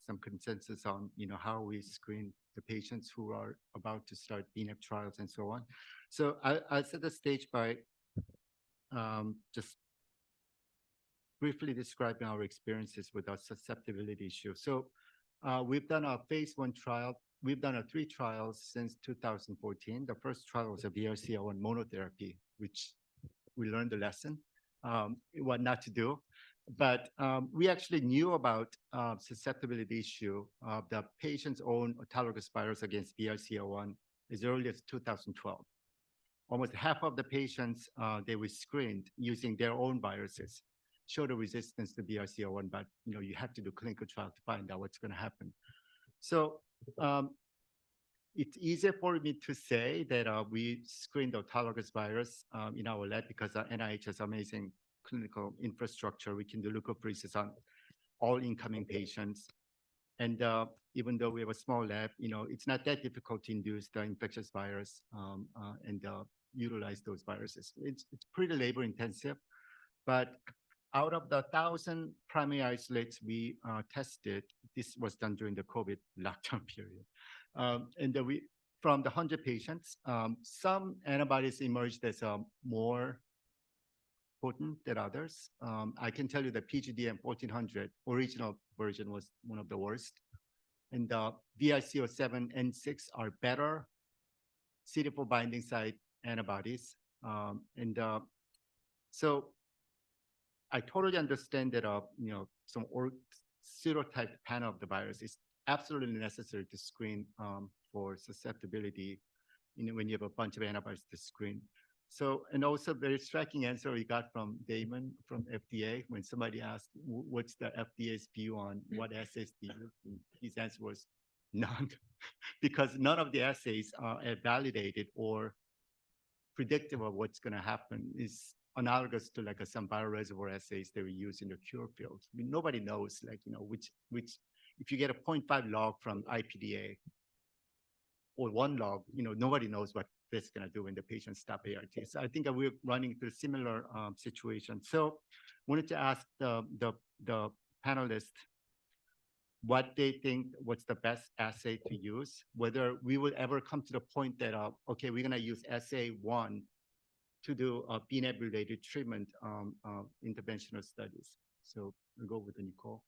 some consensus on, how we screen the patients who are about to start bNAb trials and so on. So I'll set the stage by just briefly describing our experiences with our susceptibility issue. So we've done a phase 1 trial. We've done 3 trials since 2014. The first trial was a BRCA1 monotherapy, which we learned the lesson, what not to do. But we actually knew about susceptibility issue of the patient's own autologous virus against BRCA1 as early as 2012. Almost half of the patients they were screened using their own viruses showed a resistance to BRCA1, but you have to do clinical trial to find out what's going to happen. So it's easier for me to say that we screened the autologous virus in our lab because NIH has amazing clinical infrastructure. We can do leukapheresis on all incoming patients. And even though we have a small lab, it's not that difficult to induce the infectious virus and utilize those viruses. It's pretty labor intensive, but out of the 1,000 primary isolates we tested, this was done during the COVID lockdown period. And from the 100 patients, some antibodies emerged as more potent than others. I can tell you the PGDM 1400 original version was one of the worst. And the VIC07 and 6 are better CD4 binding site antibodies. So I totally understand that some serotype panel of the virus is absolutely necessary to screen for susceptibility when you have a bunch of antibodies to screen. So, and also very striking answer we got from Damon from FDA when somebody asked, what's the FDA's view on what assays do you use? His answer was none, because none of the assays are validated or predictive of what's going to happen. Is analogous to like some bioreservoir assays that we use in the cure field. I mean, nobody knows which, if you get a 0.5 log from IPDA or 1 log, nobody knows what this is going to do when the patient stop ART. So I think that we're running into a similar situation. So wanted to ask the panelists what they think, what's the best assay to use, whether we will ever come to the point that, okay, we're going to use assay 1 to do bNAb-related treatment interventional studies. So we'll go with Nicole.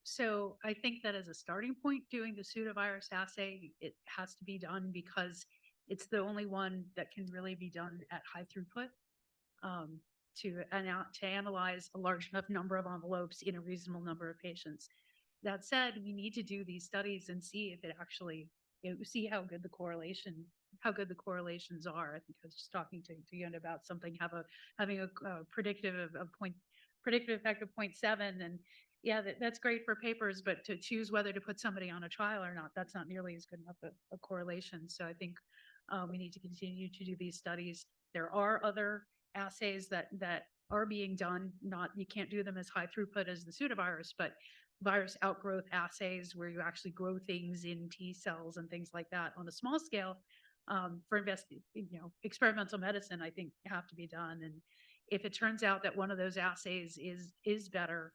So I think that as a starting point, doing the pseudovirus assay, it has to be done because it's the only one that can really be done at high throughput to analyze a large enough number of envelopes in a reasonable number of patients. That said, we need to do these studies and see if it actually, see how good the correlations are. I think I was just talking to Yun about something having a predictive effect of 0.7, and yeah, that's great for papers, but to choose whether to put somebody on a trial or not, that's not nearly as good enough a correlation. So I think we need to continue to do these studies. There are other assays that are being done. You can't do them as high throughput as the pseudovirus, but virus outgrowth assays where you actually grow things in T cells and things like that on a small scale for experimental medicine, I think have to be done. And if it turns out that one of those assays is better,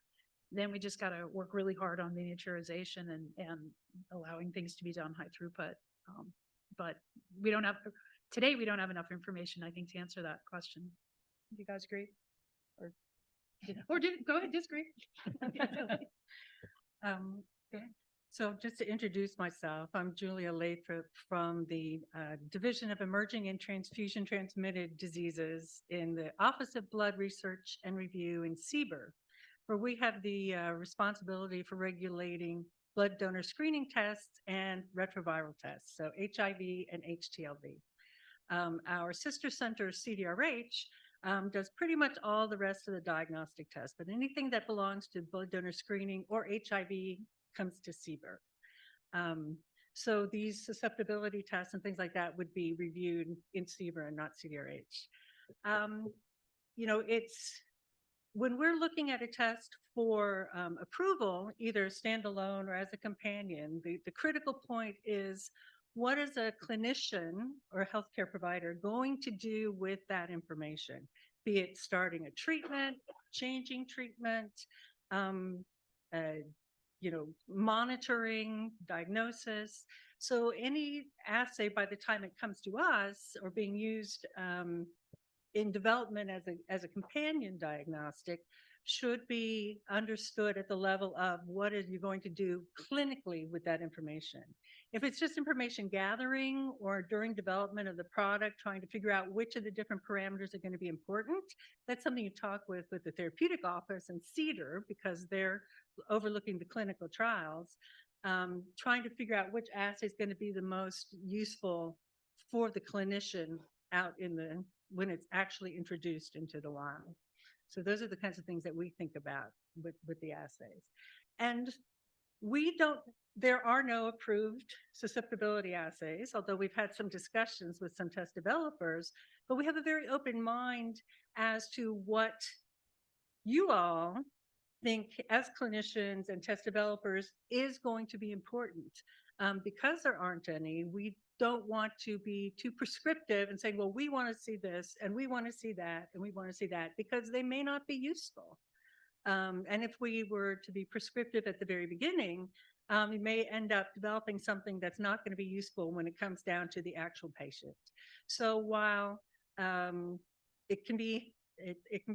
then we just got to work really hard on miniaturization and allowing things to be done high throughput. But today we don't have enough information, I think, to answer that question. Do you guys agree? Go ahead, disagree. So just to introduce myself, I'm Julia Lathrop from the Division of Emerging and Transfusion Transmitted Diseases in the Office of Blood Research and Review in CBER, where we have the responsibility for regulating blood donor screening tests and retroviral tests, so HIV and HTLV. Our sister center, CDRH, does pretty much all the rest of the diagnostic tests, but anything that belongs to blood donor screening or HIV comes to CBER. So these susceptibility tests and things like that would be reviewed in CBER and not CDRH. When we're looking at a test for approval, either standalone or as a companion, the critical point is, what is a clinician or a healthcare provider going to do with that information? Be it starting a treatment, changing treatment, monitoring, diagnosis. So any assay by the time it comes to us or being used in development as a companion diagnostic should be understood at the level of what are you going to do clinically with that information. If it's just information gathering or during development of the product, trying to figure out which of the different parameters are going to be important, that's something you talk with the therapeutic office and CDER because they're overlooking the clinical trials, trying to figure out which assay is going to be the most useful for the clinician out when it's actually introduced into the wild. So those are the kinds of things that we think about with the assays. And there are no approved susceptibility assays, although we've had some discussions with some test developers, but we have a very open mind as to what you all think as clinicians and test developers is going to be important. Because there aren't any, we don't want to be too prescriptive and saying, well, we want to see this and we want to see that and we want to see that, because they may not be useful. And if we were to be prescriptive at the very beginning, we may end up developing something that's not going to be useful when it comes down to the actual patient. So while it can be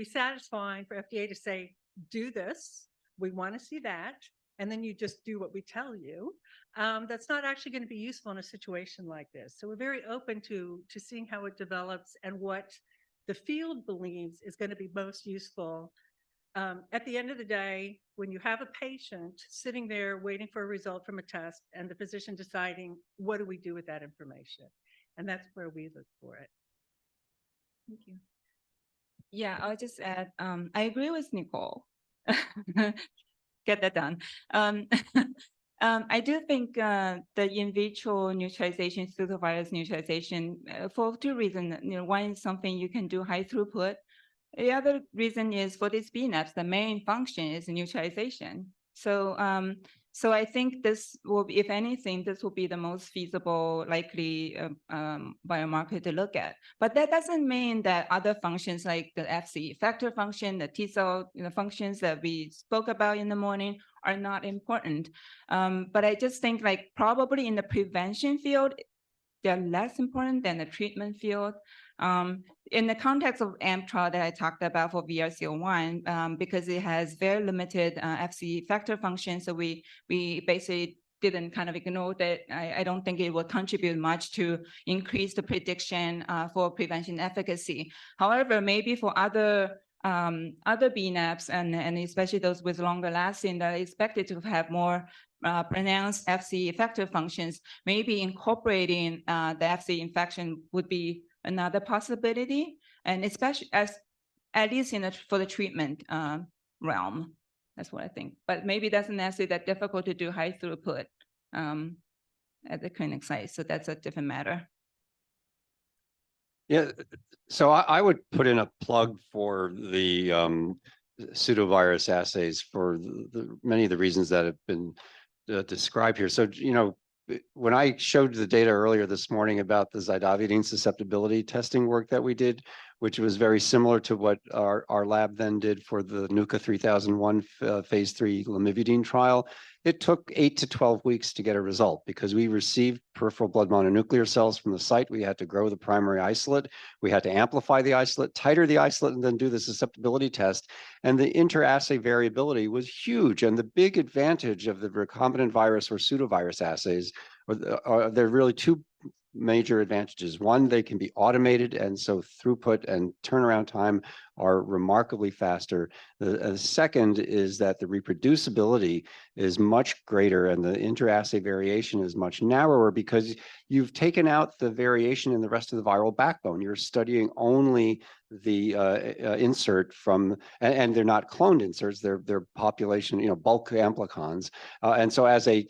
satisfying for FDA to say, do this, we want to see that, and then you just do what we tell you, that's not actually going to be useful in a situation like this. So we're very open to seeing how it develops and what the field believes is going to be most useful. At the end of the day, when you have a patient sitting there waiting for a result from a test and the physician deciding, what do we do with that information? And that's where we look for it. Thank you. Yeah, I'll just add, I agree with Nicole. Get that done. I do think the in vitro neutralization, pseudovirus neutralization, for two reasons. One is something you can do high throughput. The other reason is for these bNAbs, the main function is neutralization. So, so I think this will be, if anything, this will be the most feasible, likely biomarker to look at. But that doesn't mean that other functions like the Fc effector function, the T cell functions that we spoke about in the morning are not important. But I just think like probably in the prevention field, they're less important than the treatment field. In the context of AMP trial that I talked about for VRC01, because it has very limited Fc effector function, so we basically didn't kind of ignore that. I don't think it will contribute much to increase the prediction for prevention efficacy. However, maybe for other bNAbs and especially those with longer lasting that are expected to have more pronounced Fc effector functions, maybe incorporating the Fc infection would be another possibility, and especially at least for the treatment realm. That's what I think. But maybe that's not necessarily that difficult to do high throughput at the clinic site. So that's a different matter. Yeah, so I would put in a plug for the pseudovirus assays for many of the reasons that have been described here. So, when I showed the data earlier this morning about the zidovudine susceptibility testing work that we did, which was very similar to what our lab then did for the NUCA 3001 phase 3 lamivudine trial, it took 8 to 12 weeks to get a result because we received peripheral blood mononuclear cells from the site. We had to grow the primary isolate. We had to amplify the isolate, titer the isolate, and then do the susceptibility test. And the interassay variability was huge. And the big advantage of the recombinant virus or pseudovirus assays, there are really two major advantages. One, they can be automated, and so throughput and turnaround time are remarkably faster. The second is that the reproducibility is much greater and the interassay variation is much narrower because you've taken out the variation in the rest of the viral backbone. You're studying only the insert from, and they're not cloned inserts, they're population, bulk amplicons. And so as a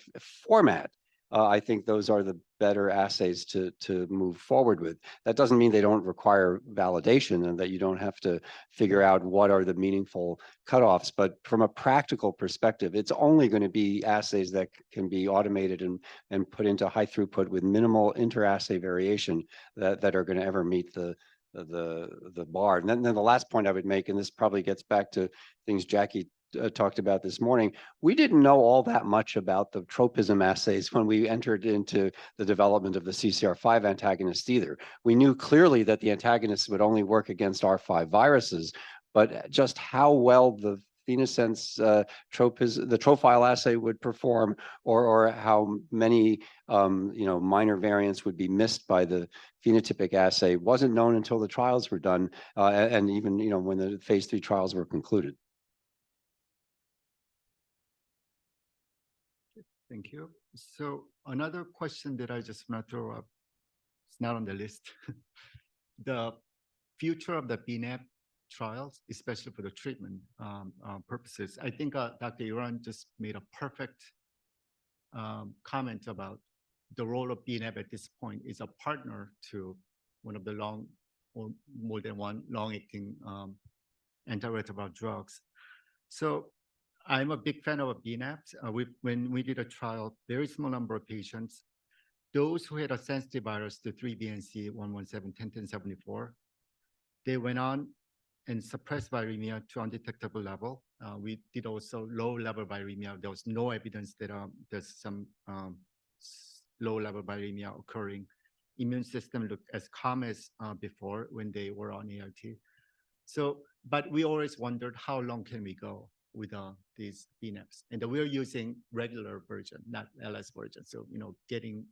format, I think those are the better assays to move forward with. That doesn't mean they don't require validation and that you don't have to figure out what are the meaningful cutoffs. But from a practical perspective, it's only going to be assays that can be automated and put into high throughput with minimal interassay variation that are going to ever meet the bar. And then the last point I would make, and this probably gets back to things Jackie talked about this morning, we didn't know all that much about the tropism assays when we entered into the development of the CCR5 antagonist either. We knew clearly that the antagonists would only work against R5 viruses, but just how well the Phenasense the trophile assay would perform, or how many minor variants would be missed by the phenotypic assay wasn't known until the trials were done, and even when the phase 3 trials were concluded. Thank you. So another question that I just want to throw up, it's not on the list. The future of the bNAb trials, especially for the treatment purposes. I think Dr. Iran just made a perfect comment about the role of bNAb at this point is a partner to one of the long or more than one long-acting antiretroviral drugs. So I'm a big fan of bNAbs. When we did a trial, very small number of patients, those who had a sensitive virus to 3-BNC 117-1074, they went on and suppressed viremia to undetectable level. We did also low-level viremia. There was no evidence that there's some low-level viremia occurring. Immune system looked as calm as before when they were on ART. So, but we always wondered how long can we go with these bNAbs, and we're using regular version, not LS version. So getting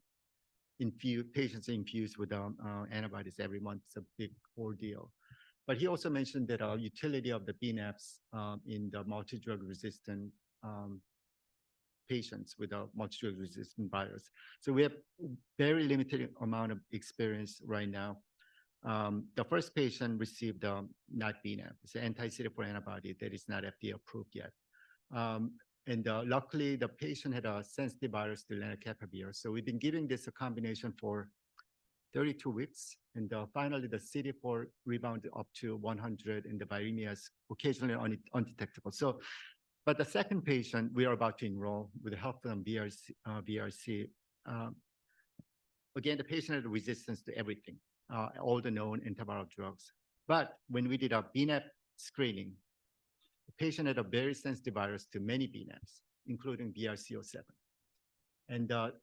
patients infused with antibodies every month is a big ordeal. But he also mentioned that utility of the bNAbs in the multi-drug resistant patients with a multi-drug resistant virus. So we have very limited amount of experience right now. The first patient received not bNAb. It's an anti-CD4 antibody that is not FDA approved yet. And luckily, the patient had a sensitive virus to lenacapavir. So we've been giving this a combination for 32 weeks. And finally, the CD4 rebounded up to 100, and the viremia is occasionally undetectable. So, but the second patient we are about to enroll with the help from VRC, again, the patient had a resistance to everything, all the known antiviral drugs. But when we did our bNAb screening, the patient had a very sensitive virus to many bNAbs, including BRCA7. And the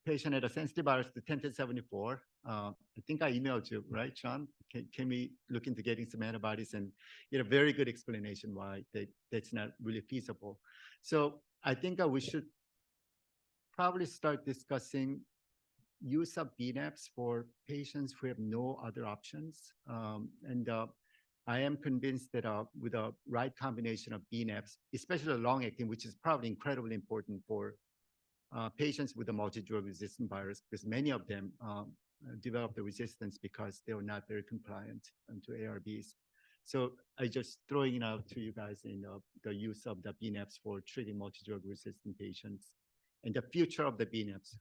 patient had a sensitive virus to 10-74. I think I emailed you, right, Sean? Can we look into getting some antibodies? And get a very good explanation why that's not really feasible. So I think we should probably start discussing use of bNAbs for patients who have no other options. I am convinced that with the right combination of bNAbs, especially the long-acting, which is probably incredibly important for patients with a multi-drug resistant virus, because many of them develop the resistance because they were not very compliant to ARBs. So I just throwing it out to you guys in the use of the bNAbs for treating multi-drug resistant patients and the future of the bNAbs,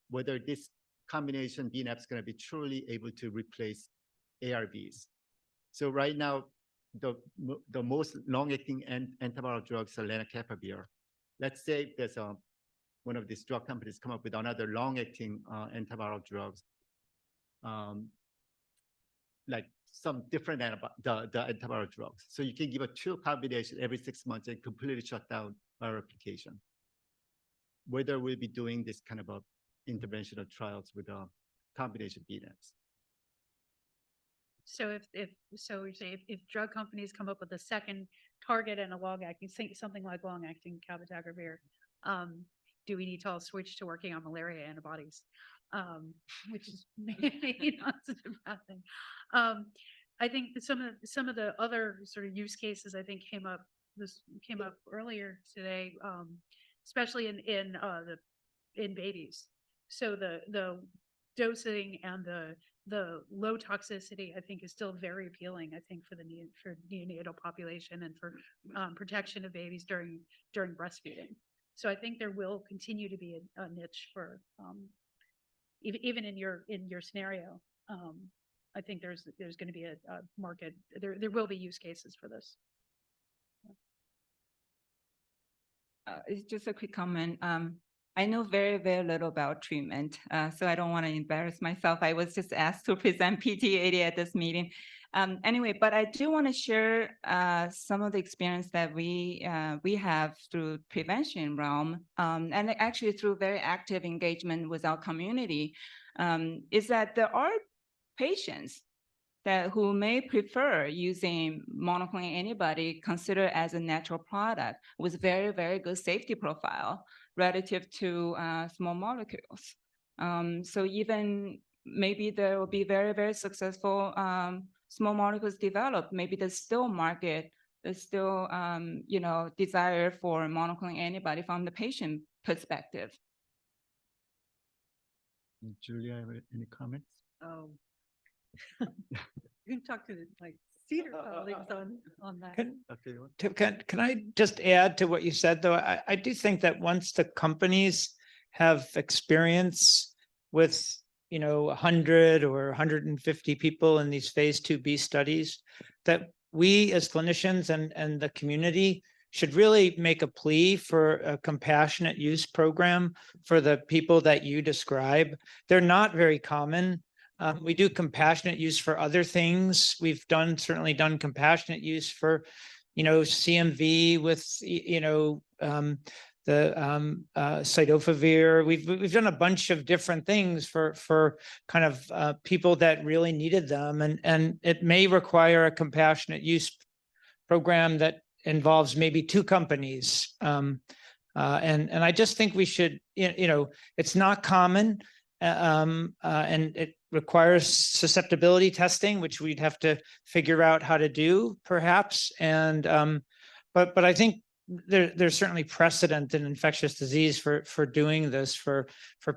whether this combination bNAbs is going to be truly able to replace ARBs. So right now, the most long-acting antiviral drugs are lenacapavir. Let's say there's one of these drug companies come up with another long-acting antiviral drugs, like some different the antiviral drugs. So you can give a two combination every 6 months and completely shut down viral replication. Whether we'll be doing this kind of interventional trials with combination bNAbs. So if drug companies come up with a second target and a long-acting, something like long-acting cabotegravir, do we need to all switch to working on malaria antibodies? Which is maybe not such a bad thing. I think that some of the other sort of use cases I think came up earlier today, especially in babies. So the dosing and the low toxicity, I think, is still very appealing. I think for the neonatal population and for protection of babies during breastfeeding. So I think there will continue to be a niche for even in your scenario. I think there's going to be a market. There will be use cases for this. It's just a quick comment. I know very, very little about treatment, so I don't want to embarrass myself. I was just asked to present PT80 at this meeting. Anyway, but I do want to share some of the experience that we have through prevention realm, and actually through very active engagement with our community, is that there are patients that who may prefer using monoclonal antibody considered as a natural product with very, very good safety profile relative to small molecules. So even maybe there will be very, very successful small molecules developed. Maybe there's still market, there's still desire for monoclonal antibody from the patient perspective. Julia, any comments? Oh. You can talk to like Cedar colleagues on that. Okay. Can I just add to what you said, though? I do think that once the companies have experience with, 100 or 150 people in these phase 2B studies, that we as clinicians and the community should really make a plea for a compassionate use program for the people that you describe. They're not very common. We do compassionate use for other things. We've certainly done compassionate use for, CMV with, the Cidofovir. We've done a bunch of different things for kind of people that really needed them, and it may require a compassionate use program that involves maybe 2 companies. And I just think we should, it's not common, and it requires susceptibility testing, which we'd have to figure out how to do, perhaps. And but I think there's certainly precedent in infectious disease for doing this for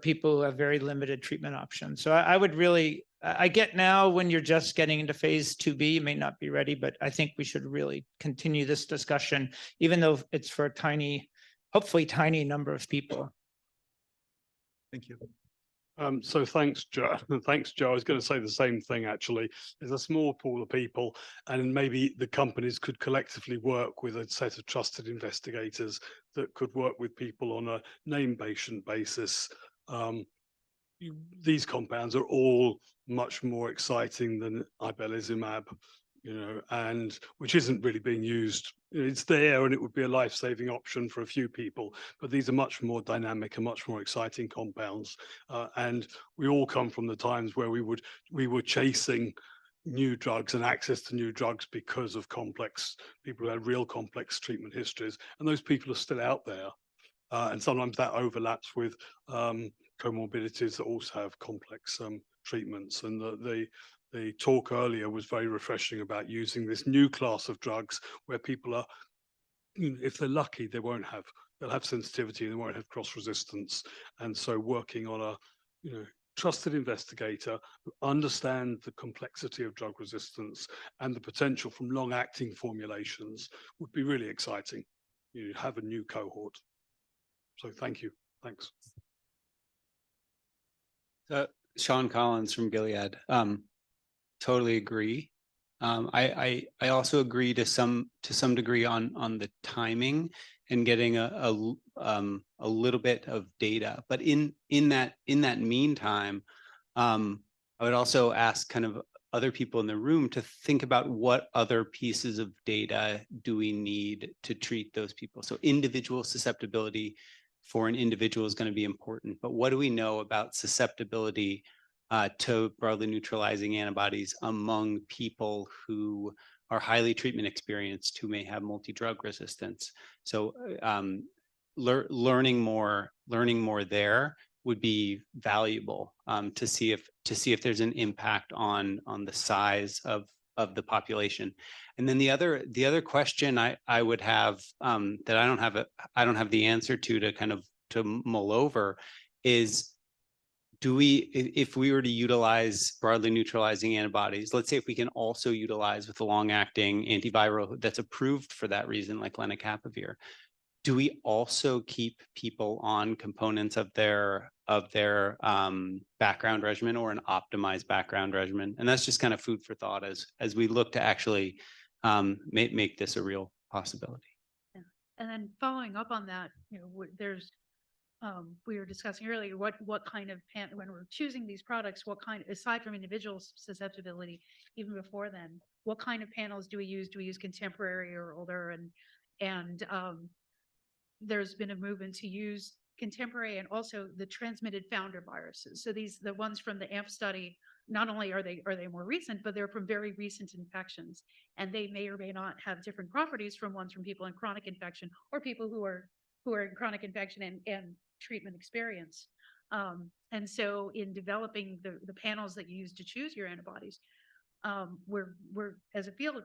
people who have very limited treatment options. So I would really, I get now when you're just getting into phase 2B, you may not be ready, but I think we should really continue this discussion, even though it's for a hopefully tiny number of people. Thank you. So thanks, Joe. Thanks, Joe. I was going to say the same thing, actually. There's a small pool of people, and maybe the companies could collectively work with a set of trusted investigators that could work with people on a named patient basis. These compounds are all much more exciting than ibelizumab, and which isn't really being used. It's there and it would be a life-saving option for a few people, but these are much more dynamic and much more exciting compounds. And we all come from the times where we were chasing new drugs and access to new drugs because of people who had real complex treatment histories, and those people are still out there. And sometimes that overlaps with comorbidities that also have complex treatments. And the talk earlier was very refreshing about using this new class of drugs where people are, if they're lucky, they'll have sensitivity and they won't have cross resistance. And so working on a, trusted investigator who understand the complexity of drug resistance and the potential from long-acting formulations would be really exciting. You have a new cohort. So thank you. Thanks. Sean Collins from Gilead. Totally agree. I also agree to some degree on the timing and getting a little bit of data. But in that meantime, I would also ask kind of other people in the room to think about what other pieces of data do we need to treat those people. So individual susceptibility for an individual is going to be important, but what do we know about susceptibility to broadly neutralizing antibodies among people who are highly treatment experienced, who may have multi-drug resistance? So learning more there would be valuable to see if there's an impact on the size of the population. And then the other question I would have that I don't have the answer to kind of to mull over is, if we were to utilize broadly neutralizing antibodies, let's say if we can also utilize with a long-acting antiviral that's approved for that reason, like lenacapavir, do we also keep people on components of their background regimen or an optimized background regimen? And that's just kind of food for thought as we look to actually make this a real possibility. Yeah. And then following up on that, there's we were discussing earlier, what kind of when we're choosing these products, what kind, aside from individual susceptibility, even before then, what kind of panels do we use? Do we use contemporary or older? And there's been a movement to use contemporary and also the transmitted founder viruses. So the ones from the AMP study, not only are they more recent, but they're from very recent infections, and they may or may not have different properties from ones from people in chronic infection or people who are in chronic infection and treatment experience. And so in developing the panels that you use to choose your antibodies, we're as a field,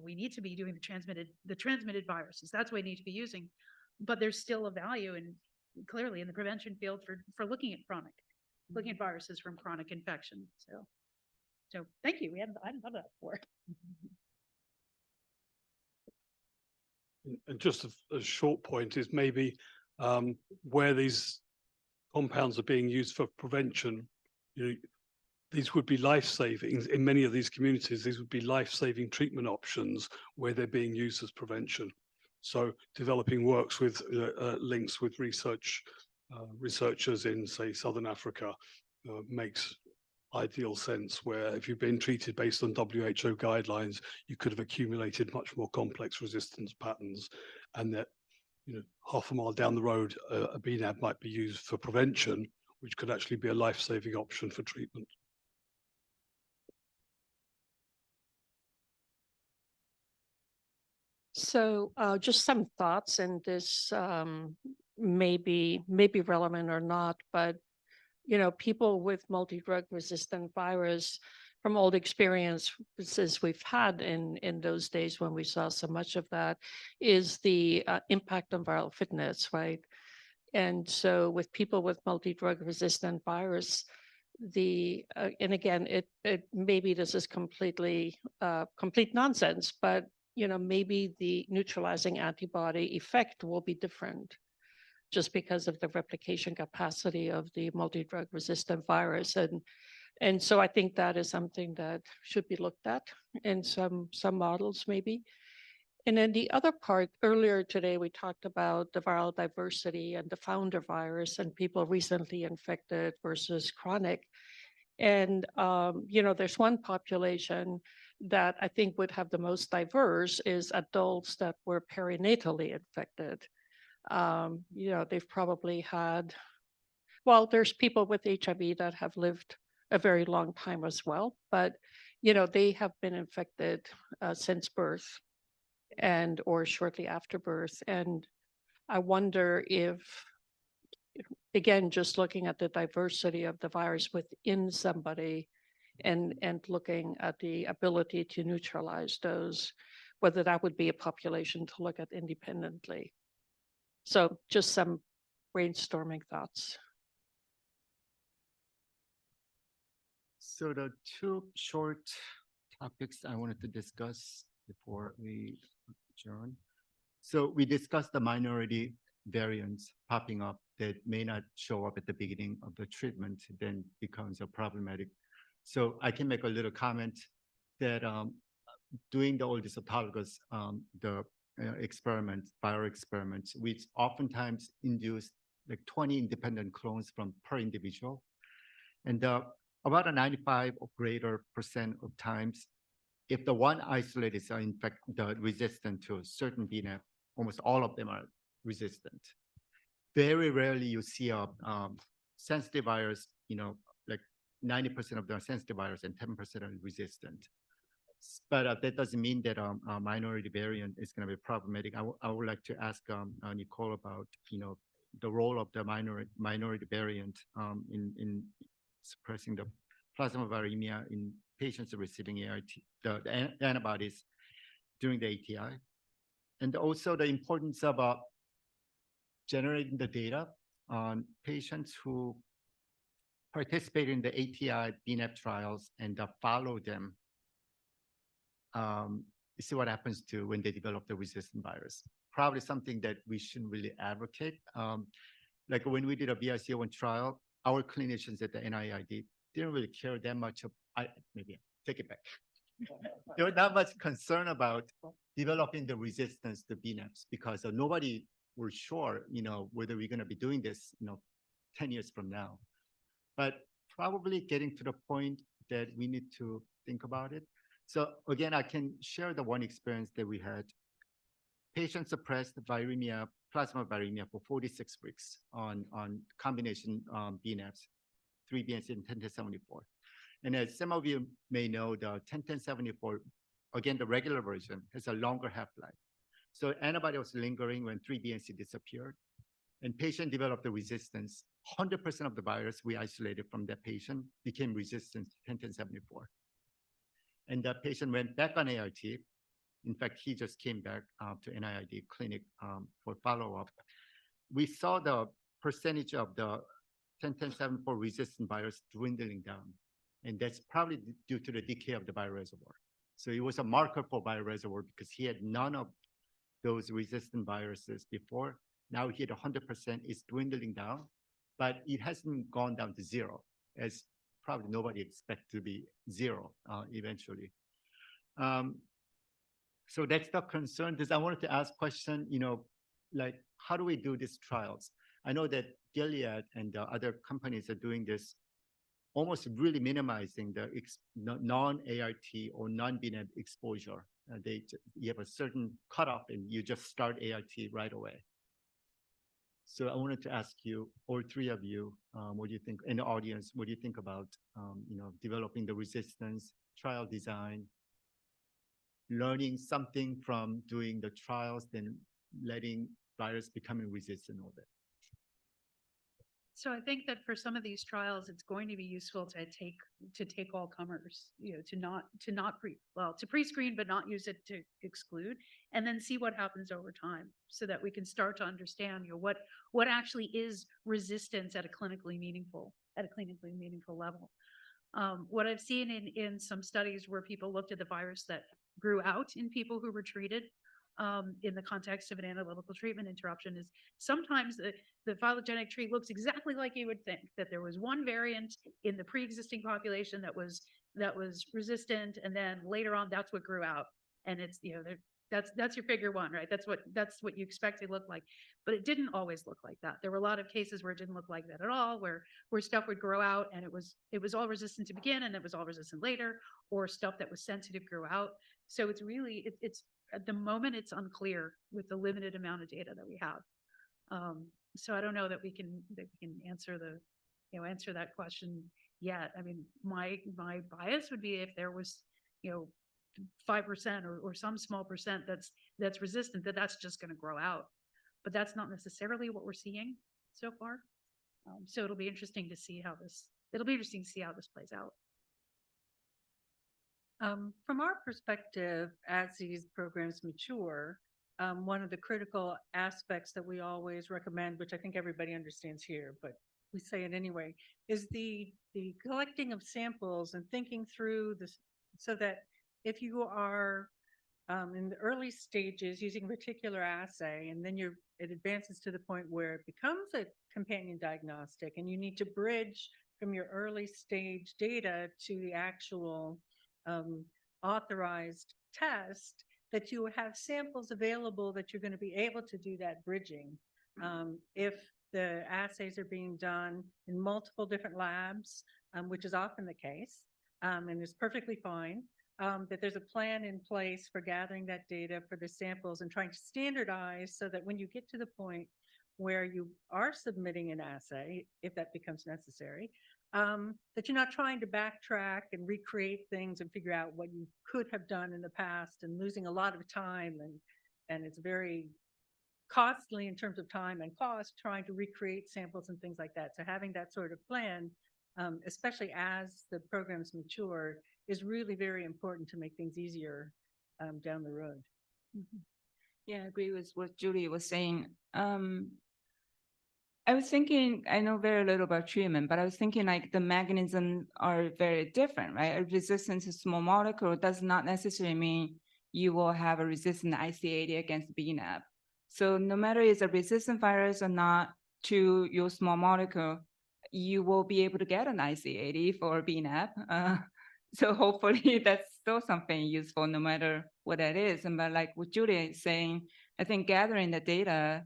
we need to be doing the transmitted viruses. That's what we need to be using. But there's still a value clearly in the prevention field for looking at looking at viruses from chronic infection. So thank you. I hadn't thought of that before. And just a short point is maybe where these compounds are being used for prevention, these would be life-saving. In many of these communities, these would be life-saving treatment options where they're being used as prevention. So developing works with links with researchers in, say, Southern Africa makes ideal sense, where if you've been treated based on WHO guidelines, you could have accumulated much more complex resistance patterns, and that half a mile down the road, a bNAb might be used for prevention, which could actually be a life-saving option for treatment. So just some thoughts, and this may be relevant or not, but people with multi-drug resistant virus, from old experiences we've had in those days when we saw so much of that, is the impact on viral fitness, right? And so with people with multi-drug resistant virus, and again, it maybe this is complete nonsense, but maybe the neutralizing antibody effect will be different just because of the replication capacity of the multi-drug resistant virus. And so I think that is something that should be looked at in some models maybe. And then the other part, earlier today, we talked about the viral diversity and the founder virus and people recently infected versus chronic. And, there's one population that I think would have the most diverse is adults that were perinatally infected. They've probably had, there's people with HIV that have lived a very long time as well, but, they have been infected since birth or shortly after birth. And I wonder if, again, just looking at the diversity of the virus within somebody and looking at the ability to neutralize those, whether that would be a population to look at independently. So just some brainstorming thoughts. So the two short topics I wanted to discuss before we adjourn. So we discussed the minority variants popping up that may not show up at the beginning of the treatment, then becomes a problematic. So I can make a little comment that doing all these autologous experiments, viral experiments, which oftentimes induce like 20 independent clones from per individual. And about a 95% or greater of times, if the one isolate is in fact resistant to a certain bNAb, almost all of them are resistant. Very rarely you see a sensitive virus, like 90% of them are sensitive virus and 10% are resistant. But that doesn't mean that a minority variant is going to be problematic. I would like to ask Nicole about, the role of the minority variant in suppressing the plasma viremia in patients receiving ART, the antibodies during the ATI. And also the importance of generating the data on patients who participate in the ATI bNAb trials and follow them. See what happens to when they develop the resistant virus. Probably something that we shouldn't really advocate. Like when we did a BRCA1 trial, our clinicians at the NIAID didn't really care that much. Maybe take it back. They were not much concerned about developing the resistance to bNAbs because nobody we're sure, whether we're going to be doing this, 10 years from now. But probably getting to the point that we need to think about it. So again, I can share the one experience that we had. Patient suppressed viremia, plasma viremia for 46 weeks on combination bNAbs, 3-BNC and 10-1074. And as some of you may know, the 10-1074, again, the regular version has a longer half-life. So antibody was lingering when 3-BNC disappeared, and patient developed a resistance. 100% of the virus we isolated from that patient became resistant to 10-1074. And that patient went back on ART. In fact, he just came back to NIID clinic for follow-up. We saw the percentage of the 10-1074 resistant virus dwindling down. And that's probably due to the decay of the bioreservoir. So it was a marker for bioreservoir because he had none of those resistant viruses before. Now he had 100%, it's dwindling down, but it hasn't gone down to zero, as probably nobody expects to be zero eventually. So that's the concern. I wanted to ask question, like, how do we do these trials? I know that Gilead and the other companies are doing this, almost really minimizing the non-ART or non-bNAb exposure. You have a certain cutoff and you just start ART right away. So I wanted to ask you, all three of you, what do you think, in the audience, what do you think about, developing the resistance, trial design, learning something from doing the trials, then letting virus becoming resistant all that? So I think that for some of these trials, it's going to be useful to take all comers, to pre-screen, but not use it to exclude, and then see what happens over time so that we can start to understand, what actually is resistance at a clinically meaningful level. What I've seen in some studies where people looked at the virus that grew out in people who were treated in the context of an analytical treatment interruption is sometimes the phylogenetic tree looks exactly like you would think, that there was one variant in the pre-existing population that was resistant, and then later on that's what grew out. And it's, that's your figure one, right? That's what you expect it to look like. But it didn't always look like that. There were a lot of cases where it didn't look like that at all, where stuff would grow out and it was all resistant to begin and it was all resistant later, or stuff that was sensitive grew out. So it's really, it's at the moment it's unclear with the limited amount of data that we have. So I don't know that we can answer answer that question yet. I mean, my bias would be if there was, 5% or some small percent that's resistant, that's just going to grow out. But that's not necessarily what we're seeing so far. So it'll be interesting to see how this plays out. From our perspective, as these programs mature, one of the critical aspects that we always recommend, which I think everybody understands here, but we say it anyway, is the collecting of samples and thinking through this, so that if you are in the early stages using a particular assay, and then it advances to the point where it becomes a companion diagnostic, and you need to bridge from your early stage data to the actual authorized test, that you have samples available that you're going to be able to do that bridging. If the assays are being done in multiple different labs, which is often the case, and is perfectly fine, that there's a plan in place for gathering that data for the samples and trying to standardize so that when you get to the point where you are submitting an assay, if that becomes necessary, that you're not trying to backtrack and recreate things and figure out what you could have done in the past and losing a lot of time, and it's very costly in terms of time and cost trying to recreate samples and things like that. So having that sort of plan, especially as the programs mature, is really very important to make things easier down the road. Mm-hmm. Yeah, I agree with what Julie was saying. I was thinking, I know very little about treatment, but I was thinking like the mechanisms are very different, right? A resistance to small molecule does not necessarily mean you will have a resistant IC80 against bNAb. So no matter it's a resistant virus or not to your small molecule, you will be able to get an IC80 for bNAb. So hopefully that's still something useful no matter what that is. And but like what Julia is saying, I think gathering the data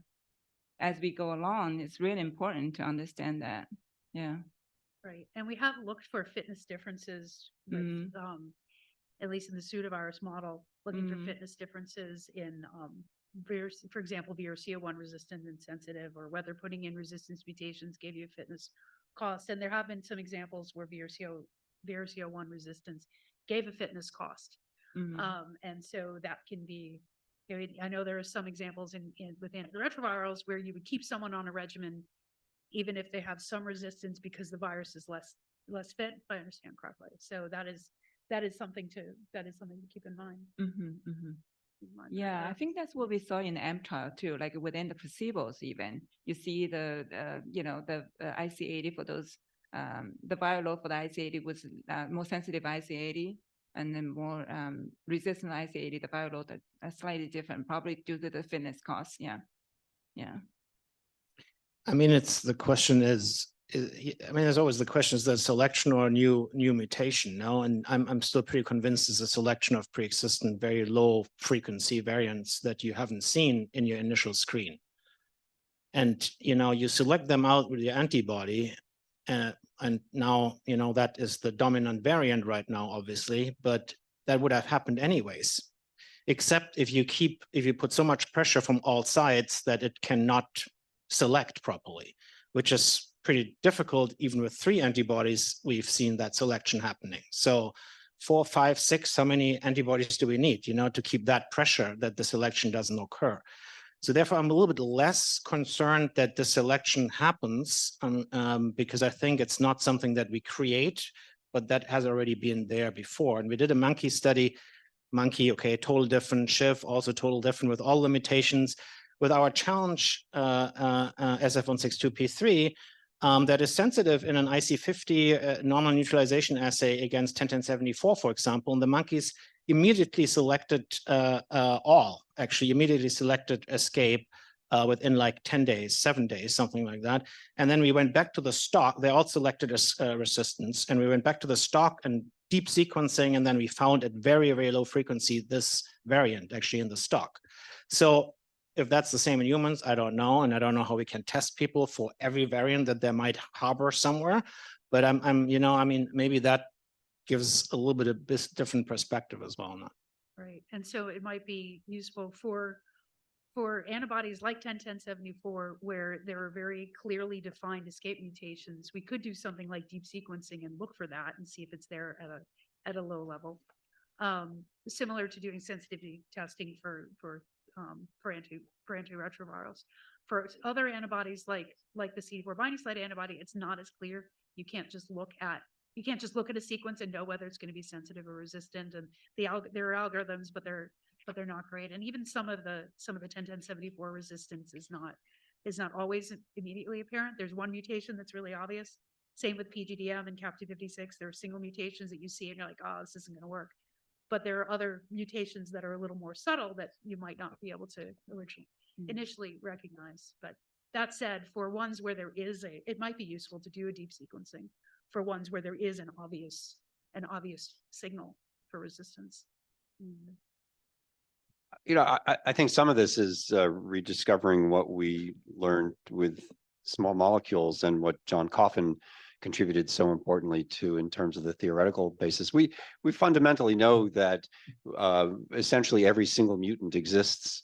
as we go along, it's really important to understand that. Yeah. Right, and we have looked for fitness differences with, at least in the pseudovirus model, looking for fitness differences in, for example, VRCO1 resistant and sensitive, or whether putting in resistance mutations gave you a fitness cost. And there have been some examples where VRCO1 resistance gave a fitness cost. And so that can be, I know there are some examples with antiretrovirals where you would keep someone on a regimen even if they have some resistance because the virus is less fit, if I understand correctly. So that is something to keep in mind. Yeah, I think that's what we saw in the M trial too, like within the placebos even. You see the IC80 for those, the viral load for the IC80 was more sensitive IC80, and then more resistant IC80, the viral load are slightly different, probably due to the fitness cost. Yeah. I mean, the question is, I mean, there's always the question, is that selection or new mutation? No, and I'm still pretty convinced it's a selection of pre-existent very low frequency variants that you haven't seen in your initial screen. And, you select them out with your antibody, and now, that is the dominant variant right now, obviously, but that would have happened anyways, except if you put so much pressure from all sides that it cannot select properly, which is pretty difficult. Even with 3 antibodies, we've seen that selection happening. So 4, 5, 6, how many antibodies do we need, to keep that pressure that the selection doesn't occur? So therefore, I'm a little bit less concerned that the selection happens, because I think it's not something that we create, but that has already been there before. And we did a monkey study, okay, total different, Shiv, also total different with all limitations. With our challenge SF162P3, that is sensitive in an IC50 normal neutralization assay against 101074, for example, and the monkeys immediately selected immediately selected escape within like 10 days, 7 days, something like that. And then we went back to the stock. They all selected resistance, and we went back to the stock and deep sequencing, and then we found at very, very low frequency this variant actually in the stock. So if that's the same in humans, I don't know. And I don't know how we can test people for every variant that they might harbor somewhere. But I mean, maybe that gives a little bit of this different perspective as well. Right. And so it might be useful for antibodies like 101074, where there are very clearly defined escape mutations. We could do something like deep sequencing and look for that and see if it's there at a low level. Similar to doing sensitivity testing for antiretrovirals. For other antibodies like the CD4 binding site antibody, it's not as clear. You can't just look at a sequence and know whether it's going to be sensitive or resistant. And there are algorithms, but they're not great. And even some of the 101074 resistance is not always immediately apparent. There's one mutation that's really obvious. Same with PGDM and CAP256. There are single mutations that you see and you're like, oh, this isn't going to work. But there are other mutations that are a little more subtle that you might not be able to initially recognize. But that said, for ones where there is it might be useful to do a deep sequencing for ones where there is an obvious signal for resistance. I think some of this is rediscovering what we learned with small molecules and what John Coffin contributed so importantly to in terms of the theoretical basis. We fundamentally know that essentially every single mutant exists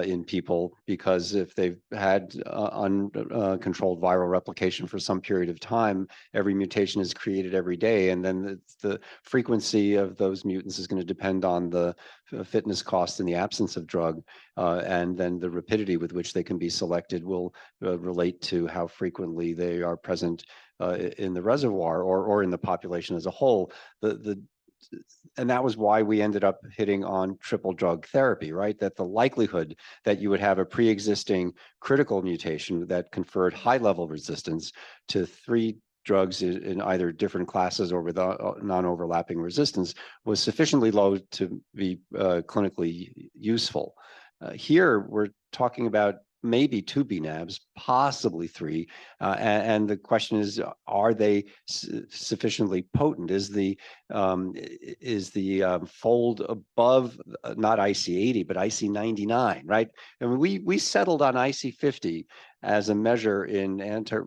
in people, because if they've had uncontrolled viral replication for some period of time, every mutation is created every day, and then the frequency of those mutants is going to depend on the fitness cost in the absence of drug, and then the rapidity with which they can be selected will relate to how frequently they are present in the reservoir or in the population as a whole. And that was why we ended up hitting on triple drug therapy, right? That the likelihood that you would have a pre-existing critical mutation that conferred high level resistance to 3 drugs in either different classes or with non-overlapping resistance was sufficiently low to be clinically useful. Here, we're talking about maybe 2 bNAbs, possibly 3. And the question is, are they sufficiently potent? Is the fold above not IC80, but IC99, right? I mean, we settled on IC50 as a measure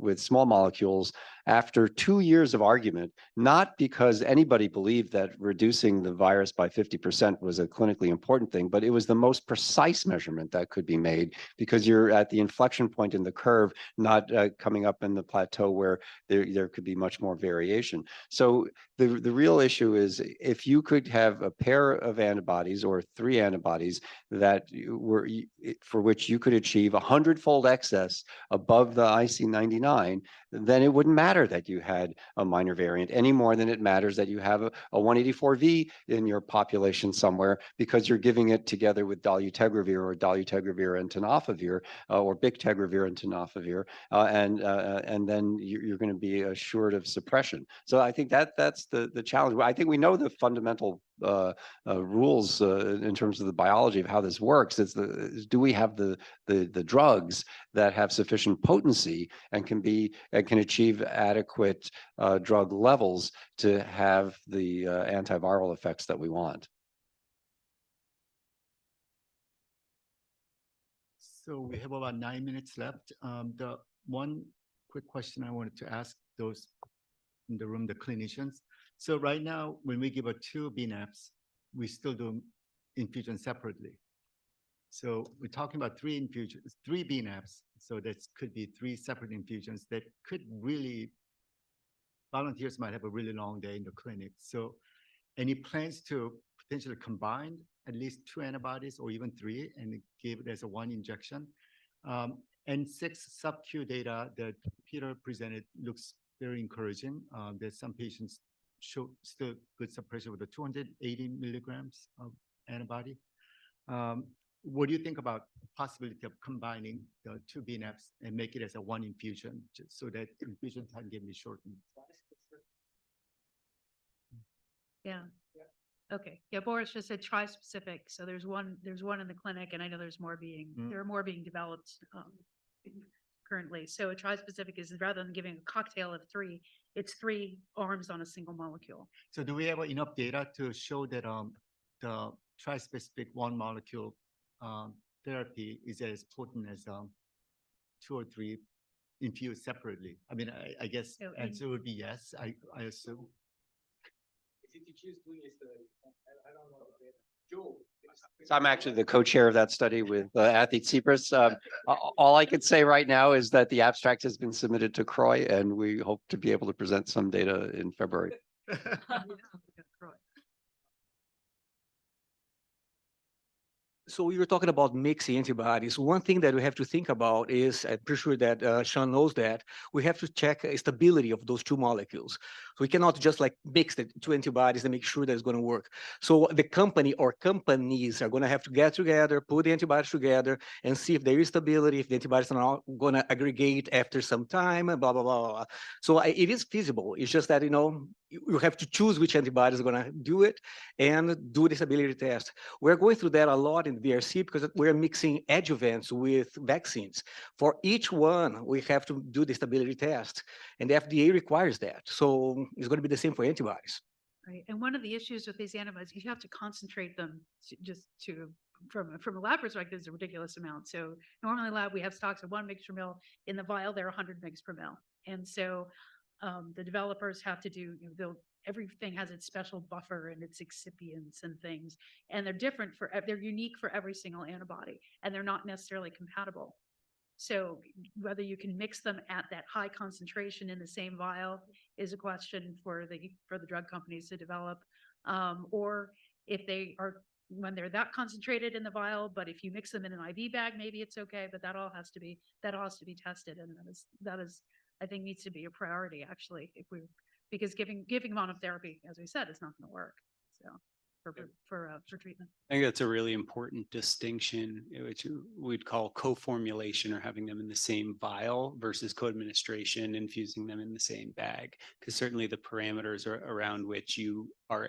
with small molecules after 2 years of argument, not because anybody believed that reducing the virus by 50% was a clinically important thing, but it was the most precise measurement that could be made because you're at the inflection point in the curve, not coming up in the plateau where there could be much more variation. So the real issue is if you could have a pair of antibodies or 3 antibodies that were for which you could achieve 100-fold excess above the IC99, then it wouldn't matter that you had a minor variant any more than it matters that you have a 184V in your population somewhere because you're giving it together with dolutegravir or dolutegravir and tenofovir or bictegravir and tenofovir, and then you're going to be assured of suppression. So I think that's the challenge. I think we know the fundamental rules in terms of the biology of how this works. Do we have the drugs that have sufficient potency and can achieve adequate drug levels to have the antiviral effects that we want? So we have about 9 minutes left. The one quick question I wanted to ask those in the room, the clinicians. So right now, when we give 2 bNAbs, we still do infusion separately. So we're talking about 3 infusions, 3 bNAbs. So that could be 3 separate infusions that could really, volunteers might have a really long day in the clinic. So any plans to potentially combine at least 2 antibodies or even 3 and give it as a 1 injection? And 6 sub-Q data that Peter presented looks very encouraging. There's some patients show still good suppression with the 280 milligrams of antibody. What do you think about the possibility of combining the 2 bNAbs and make it as a 1 infusion just so that infusion time can be shortened? Yeah. Okay. Yeah, Boris just said tri-specific. So there's one in the clinic, and I know there are more being developed currently. So a tri-specific is rather than giving a cocktail of 3, it's 3 arms on a single molecule. So do we have enough data to show that the tri-specific 1 molecule therapy is as potent as 2 or 3 infused separately? I mean, I guess So answer would be yes, I assume. So I'm actually the co-chair of that study with Athletes Cyprus. All I could say right now is that the abstract has been submitted to CROI, and we hope to be able to present some data in February. So we were talking about mixing antibodies. One thing that we have to think about is, I'm pretty sure that Sean knows that, we have to check stability of those 2 molecules. So we cannot just like mix the 2 antibodies and make sure that it's going to work. So the company or companies are going to have to get together, put the antibodies together and see if there is stability, if the antibodies are not going to aggregate after some time, blah, blah, blah, blah. So it is feasible. It's just that, you have to choose which antibodies are going to do it and do the stability test. We're going through that a lot in VRC because we're mixing adjuvants with vaccines. For each one, we have to do the stability test, and the FDA requires that. So it's going to be the same for antibodies. Right. And one of the issues with these antibodies, you have to concentrate them from a lab perspective, it's a ridiculous amount. So normally in lab, we have stocks of 1 mg per mil. In the vial, they're 100 mg per mil. And so the developers have to do, everything has its special buffer and its excipients and things, and they're unique for every single antibody, and they're not necessarily compatible. So whether you can mix them at that high concentration in the same vial is a question for the drug companies to develop, or if they are, when they're that concentrated in the vial, but if you mix them in an IV bag, maybe it's okay, but that all has to be tested, and that is I think needs to be a priority actually, because giving monotherapy, as we said, is not going to work. So for treatment, I think that's a really important distinction, which we'd call co-formulation, or having them in the same vial versus co-administration, infusing them in the same bag, because certainly the parameters around which you are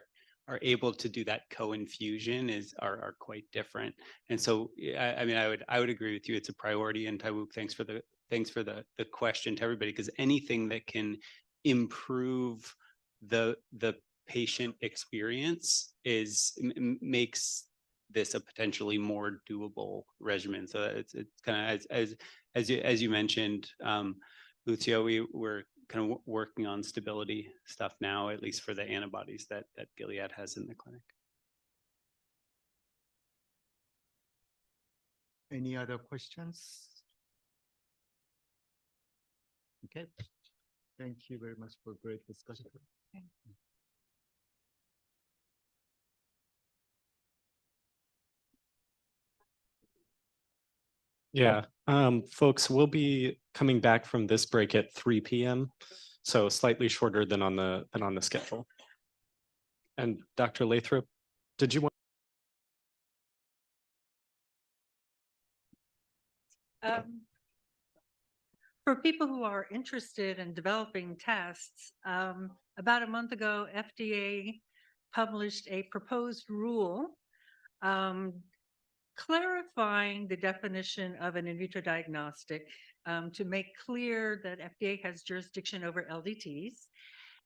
able to do that co-infusion are quite different. And so, I mean, I would agree with you. It's a priority. And Taiwook, thanks for the question to everybody, because anything that can improve the patient experience makes this a potentially more doable regimen. So it's kind of as you mentioned, Lucio, we're kind of working on stability stuff now, at least for the antibodies that Gilead has in the clinic. Any other questions? Okay. Thank you very much for great discussion. Yeah, folks, we'll be coming back from this break at 3 p.m. So slightly shorter than on the schedule. And Dr. Lathrop, did you want? For people who are interested in developing tests, about a month ago, FDA published a proposed rule clarifying the definition of an in vitro diagnostic to make clear that FDA has jurisdiction over LDTs,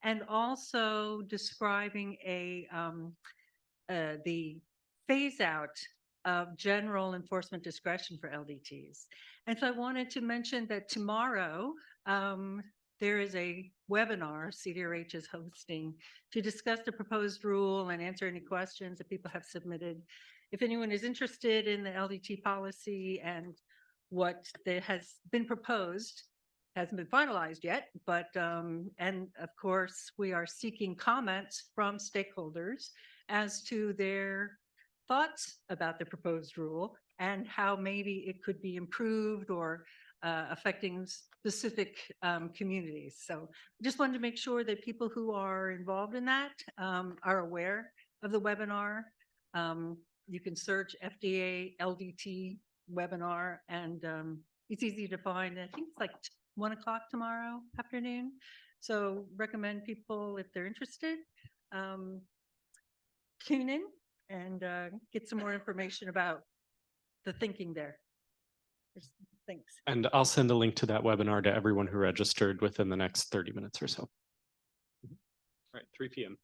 and also describing the phase out of general enforcement discretion for LDTs. And so I wanted to mention that tomorrow there is a webinar CDRH is hosting to discuss the proposed rule and answer any questions that people have submitted. If anyone is interested in the LDT policy and what has been proposed, hasn't been finalized yet, but and of course we are seeking comments from stakeholders as to their thoughts about the proposed rule and how maybe it could be improved or affecting specific communities. So just wanted to make sure that people who are involved in that are aware of the webinar. You can search FDA LDT webinar, and it's easy to find. I think it's like 1 o'clock tomorrow afternoon. So recommend people, if they're interested, tune in and get some more information about the thinking there. Thanks. And I'll send a link to that webinar to everyone who registered within the next 30 minutes or so. All right, 3 p.m.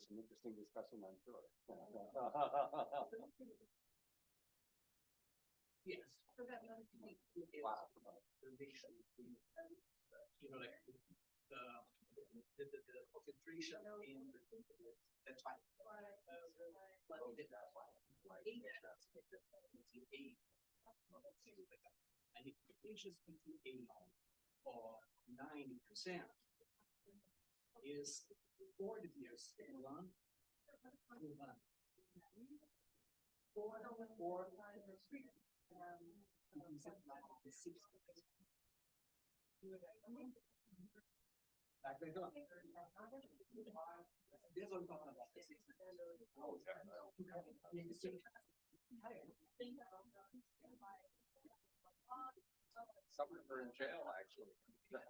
Some interesting discussion, I'm sure. Yes. Wow. You know, like the concentration in the time. And if the patient's between 8 or 90% is 40 years long. Some of them are in jail, actually. But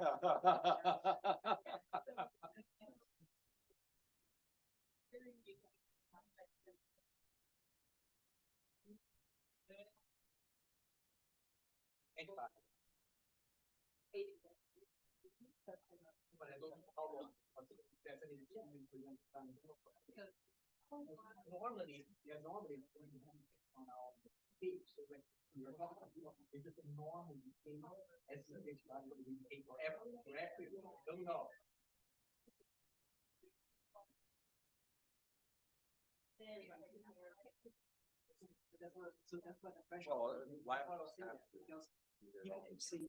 I don't know how long. Definitely normally, yeah, normally on our page, so when you're talking about it's just a normal behavior as a behavior forever, correct? Don't know. So that's what the question. Well, why? Because you can see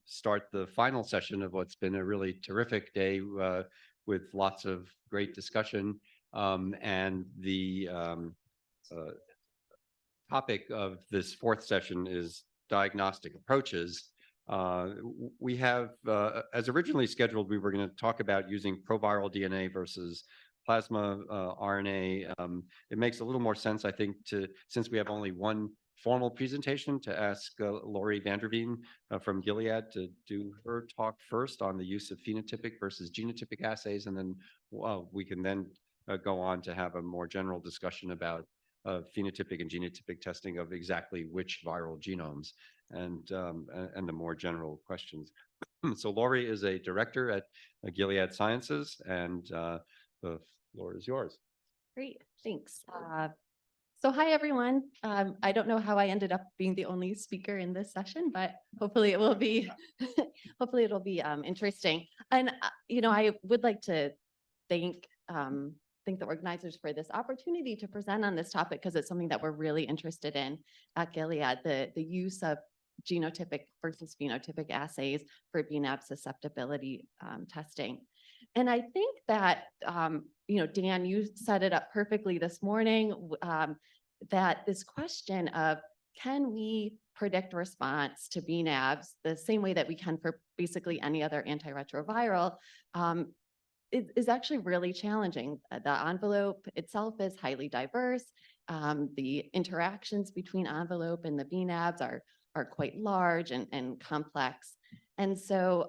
Start the final session of what's been a really terrific day with lots of great discussion. And the topic of this fourth session is diagnostic approaches. We have, as originally scheduled, we were going to talk about using proviral DNA versus plasma RNA. It makes a little more sense, I think, since we have only one formal presentation, to ask Lori Vanderveen from Gilead to do her talk first on the use of phenotypic versus genotypic assays, and then we can then go on to have a more general discussion about phenotypic and genotypic testing of exactly which viral genomes and the more general questions. So Lori is a director at Gilead Sciences, and the floor is yours. Great, thanks. So hi, everyone. I don't know how I ended up being the only speaker in this session, but hopefully it will be, hopefully it'll be interesting. And, you know, I would like to thank the organizers for this opportunity to present on this topic, because it's something that we're really interested in at Gilead, the use of genotypic versus phenotypic assays for bNAbs susceptibility testing. And I think that, you know, Dan, you set it up perfectly this morning, that this question of, can we predict response to bNAbs the same way that we can for basically any other antiretroviral, is actually really challenging. The envelope itself is highly diverse. The interactions between envelope and the bNAbs are quite large and complex. And so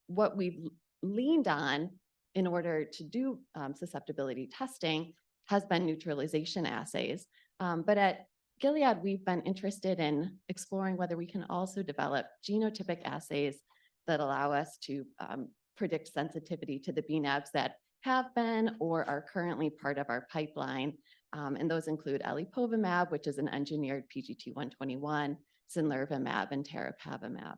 what we've leaned on in order to do susceptibility testing has been neutralization assays. But at Gilead, we've been interested in exploring whether we can also develop genotypic assays that allow us to predict sensitivity to the bNAbs that have been or are currently part of our pipeline. And those include elipovimab, which is an engineered PGT121, cinlervimab, and teripalimab.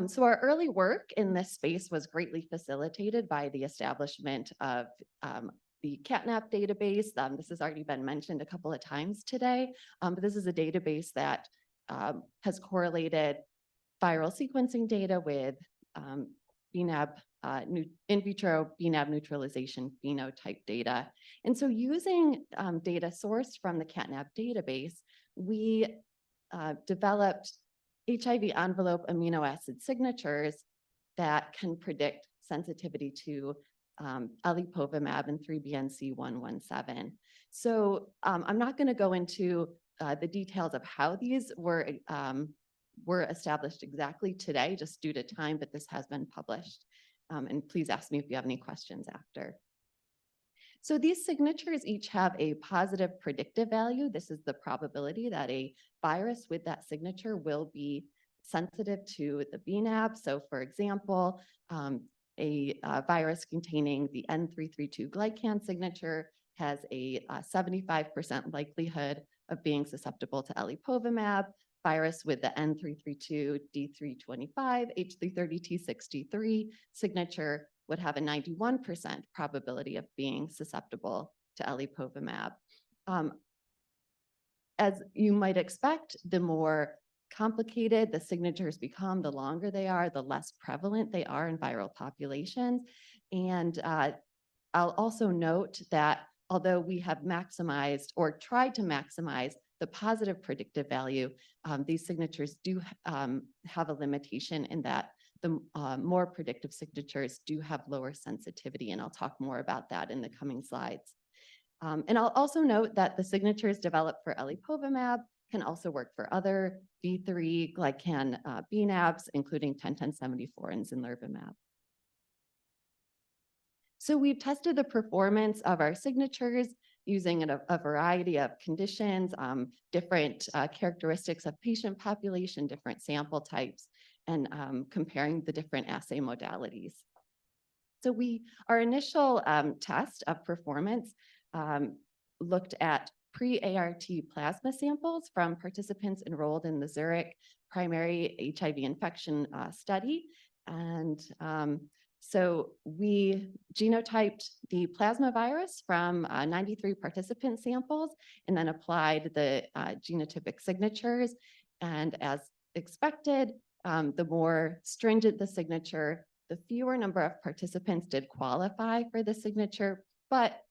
So our early work in this space was greatly facilitated by the establishment of the CatNap database. This has already been mentioned a couple of times today, but this is a database that has correlated viral sequencing data with bNAb, in vitro bNAb neutralization phenotype data. And so using data sourced from the CatNap database, we developed HIV envelope amino acid signatures that can predict sensitivity to elipovimab and 3BNC117. So I'm not going to go into the details of how these were established exactly today, just due to time, but this has been published. And please ask me if you have any questions after. So these signatures each have a positive predictive value. This is the probability that a virus with that signature will be sensitive to the bNAb. So for example, a virus containing the N332 glycan signature has a 75% likelihood of being susceptible to elipovimab. Virus with the N332 D325 H330T63 signature would have a 91% probability of being susceptible to elipovimab. As you might expect, the more complicated the signatures become, the longer they are, the less prevalent they are in viral populations. And I'll also note that although we have maximized or tried to maximize the positive predictive value, these signatures do have a limitation in that the more predictive signatures do have lower sensitivity, and I'll talk more about that in the coming slides. And I'll also note that the signatures developed for elipovimab can also work for other V3 glycan bNAbs, including 101074 and zinlervimab. So we've tested the performance of our signatures using a variety of conditions, different characteristics of patient population, different sample types, and comparing the different assay modalities. So our initial test of performance looked at pre-ART plasma samples from participants enrolled in the Zurich primary HIV infection study. And so we genotyped the plasma virus from 93 participant samples and then applied the genotypic signatures. And as expected, the more stringent the signature, the fewer number of participants did qualify for the signature, but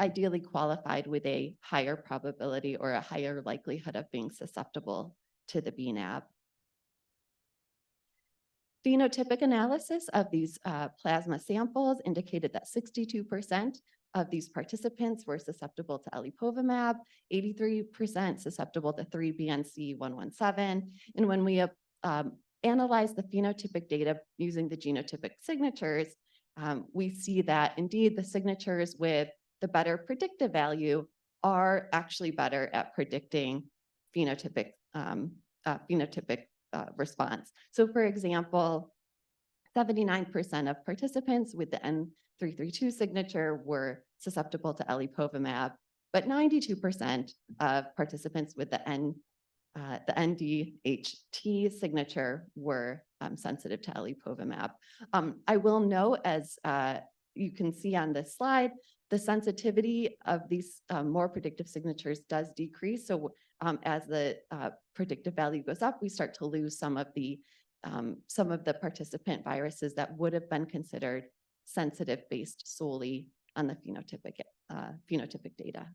ideally qualified with a higher probability or a higher likelihood of being susceptible to the bNAb. Phenotypic analysis of these plasma samples indicated that 62% of these participants were susceptible to elipovimab, 83% susceptible to 3-BNC117. And when we analyzed the phenotypic data using the genotypic signatures, we see that indeed the signatures with the better predictive value are actually better at predicting phenotypic response. So for example, 79% of participants with the N332 signature were susceptible to elipovimab, but 92% of participants with the NDHT signature were sensitive to elipovimab. I will note, as you can see on this slide, the sensitivity of these more predictive signatures does decrease. So as the predictive value goes up, we start to lose some of the participant viruses that would have been considered sensitive based solely on the phenotypic data.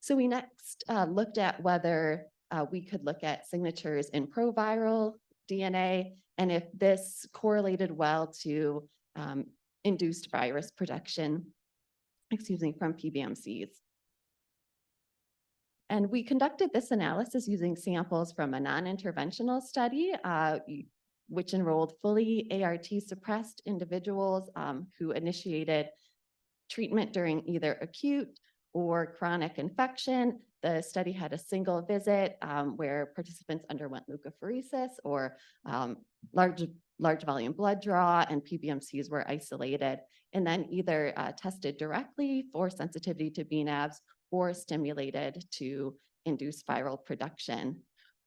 So we next looked at whether we could look at signatures in proviral DNA and if this correlated well to induced virus production, from PBMCs. And we conducted this analysis using samples from a non-interventional study, which enrolled fully ART suppressed individuals who initiated treatment during either acute or chronic infection. The study had a single visit where participants underwent leukapheresis or large volume blood draw, and PBMCs were isolated and then either tested directly for sensitivity to bNAbs or stimulated to induce viral production.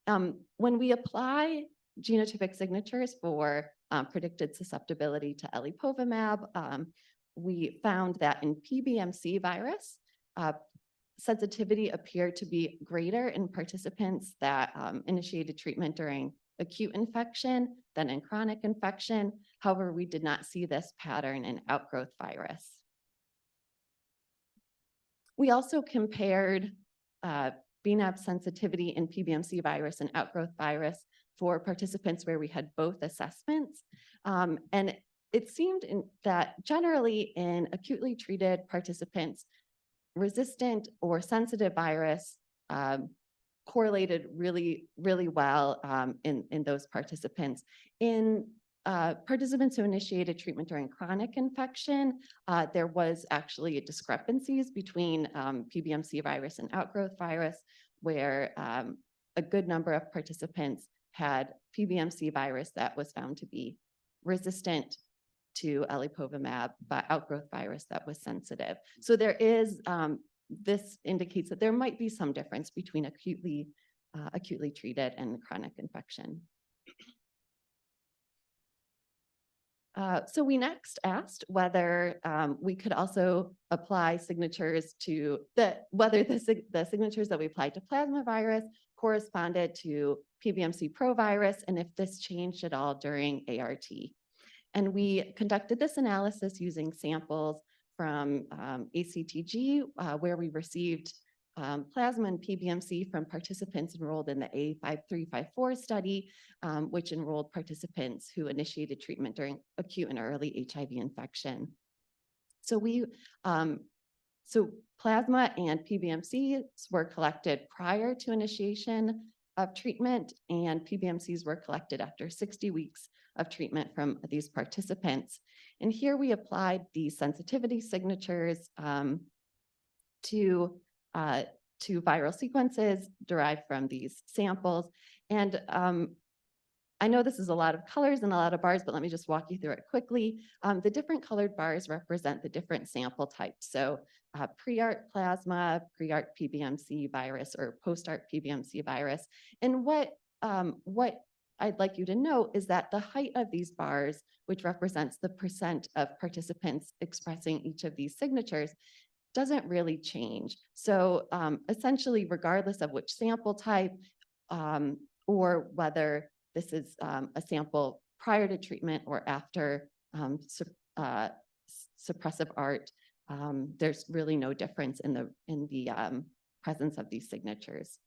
When we apply genotypic signatures for predicted susceptibility to elipovimab, we found that in PBMC virus, sensitivity appeared to be greater in participants that initiated treatment during acute infection than in chronic infection. However, we did not see this pattern in outgrowth virus. We also compared bNAb sensitivity in PBMC virus and outgrowth virus for participants where we had both assessments. And it seemed that generally in acutely treated participants, resistant or sensitive virus correlated really well in those participants. In participants who initiated treatment during chronic infection, there was actually discrepancies between PBMC virus and outgrowth virus, where a good number of participants had PBMC virus that was found to be resistant to elipovimab, but outgrowth virus that was sensitive. So there is, this indicates that there might be some difference between acutely treated and chronic infection. So we next asked whether we could also apply signatures to whether the signatures that we applied to plasma virus corresponded to PBMC provirus, and if this changed at all during ART. And we conducted this analysis using samples from ACTG, where we received plasma and PBMC from participants enrolled in the A5354 study, which enrolled participants who initiated treatment during acute and early HIV infection. So so plasma and PBMCs were collected prior to initiation of treatment, and PBMCs were collected after 60 weeks of treatment from these participants. And here we applied the sensitivity signatures to viral sequences derived from these samples. And I know this is a lot of colors and a lot of bars, but let me just walk you through it quickly. The different colored bars represent the different sample types. So pre-ART plasma, pre-ART PBMC virus, or post-ART PBMC virus. And what I'd like you to note is that the height of these bars, which represents the percent of participants expressing each of these signatures, doesn't really change. So essentially, regardless of which sample type or whether this is a sample prior to treatment or after suppressive ART, there's really no difference in the presence of these signatures.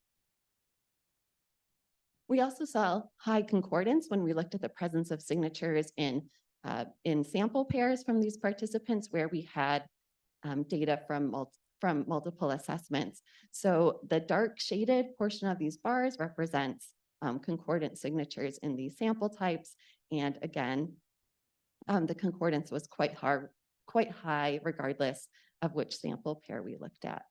We also saw high concordance when we looked at the presence of signatures in sample pairs from these participants where we had data from multiple assessments. So the dark shaded portion of these bars represents concordant signatures in these sample types. And again, the concordance was quite high regardless of which sample pair we looked at.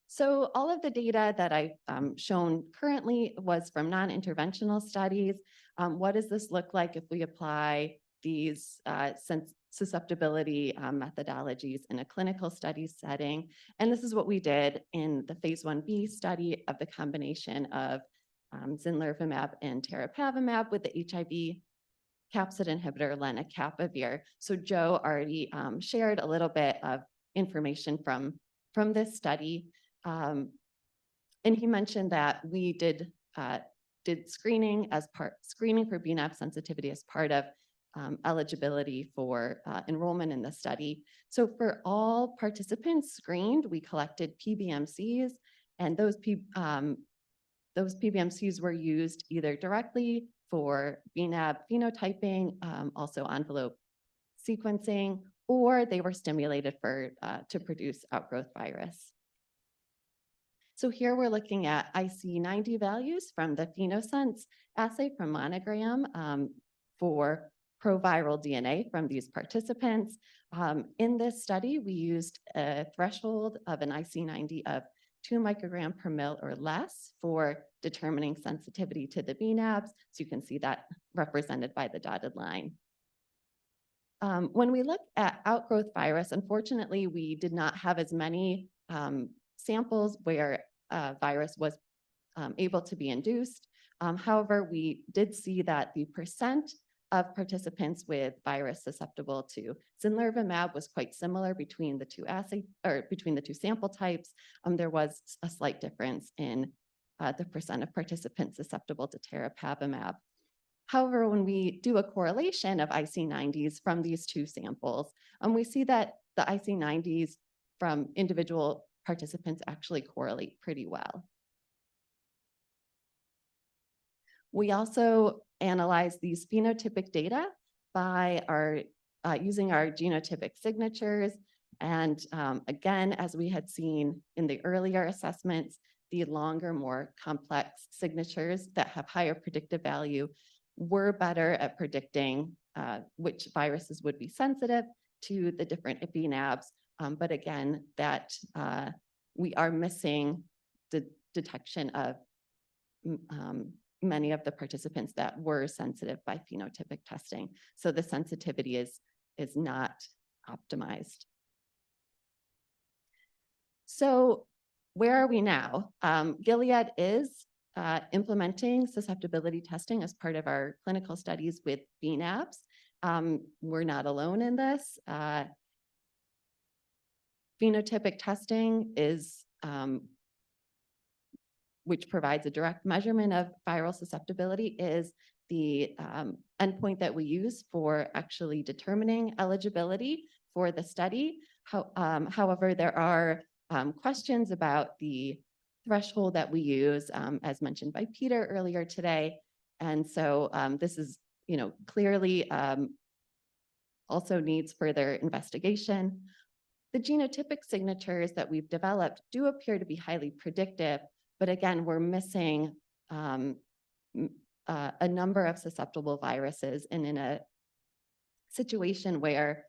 So all of the data that I've shown currently was from non-interventional studies. What does this look like if we apply these susceptibility methodologies in a clinical study setting? And this is what we did in the phase 1b study of the combination of zinlervimab and teripalimab with the HIV capsid inhibitor lenacapavir. So Joe already shared a little bit of information from this study. And he mentioned that we did screening for bNAb sensitivity as part of eligibility for enrollment in the study. So for all participants screened, we collected PBMCs, and those PBMCs were used either directly for bNAb phenotyping, also envelope sequencing, or they were stimulated to produce outgrowth virus. So here we're looking at IC90 values from the PhenoSense assay from Monogram for proviral DNA from these participants. In this study, we used a threshold of an IC90 of 2 microgram per mil or less for determining sensitivity to the bNAbs. So you can see that represented by the dotted line. When we look at outgrowth virus, unfortunately, we did not have as many samples where virus was able to be induced. However, we did see that the percent of participants with virus susceptible to zinlervimab was quite similar between the two sample types. There was a slight difference in the percent of participants susceptible to teripalimab. However, when we do a correlation of IC90s from these two samples, we see that the IC90s from individual participants actually correlate pretty well. We also analyze these phenotypic data by using our genotypic signatures. And again, as we had seen in the earlier assessments, the longer, more complex signatures that have higher predictive value were better at predicting which viruses would be sensitive to the different bNAbs. But again, that we are missing the detection of many of the participants that were sensitive by phenotypic testing. So the sensitivity is not optimized. So where are we now? Gilead is implementing susceptibility testing as part of our clinical studies with bNAbs. We're not alone in this. Phenotypic testing is which provides a direct measurement of viral susceptibility, is the endpoint that we use for actually determining eligibility for the study. However, there are questions about the threshold that we use, as mentioned by Peter earlier today. And so this is, clearly also needs further investigation. The genotypic signatures that we've developed do appear to be highly predictive, but again, we're missing a number of susceptible viruses, and in a situation where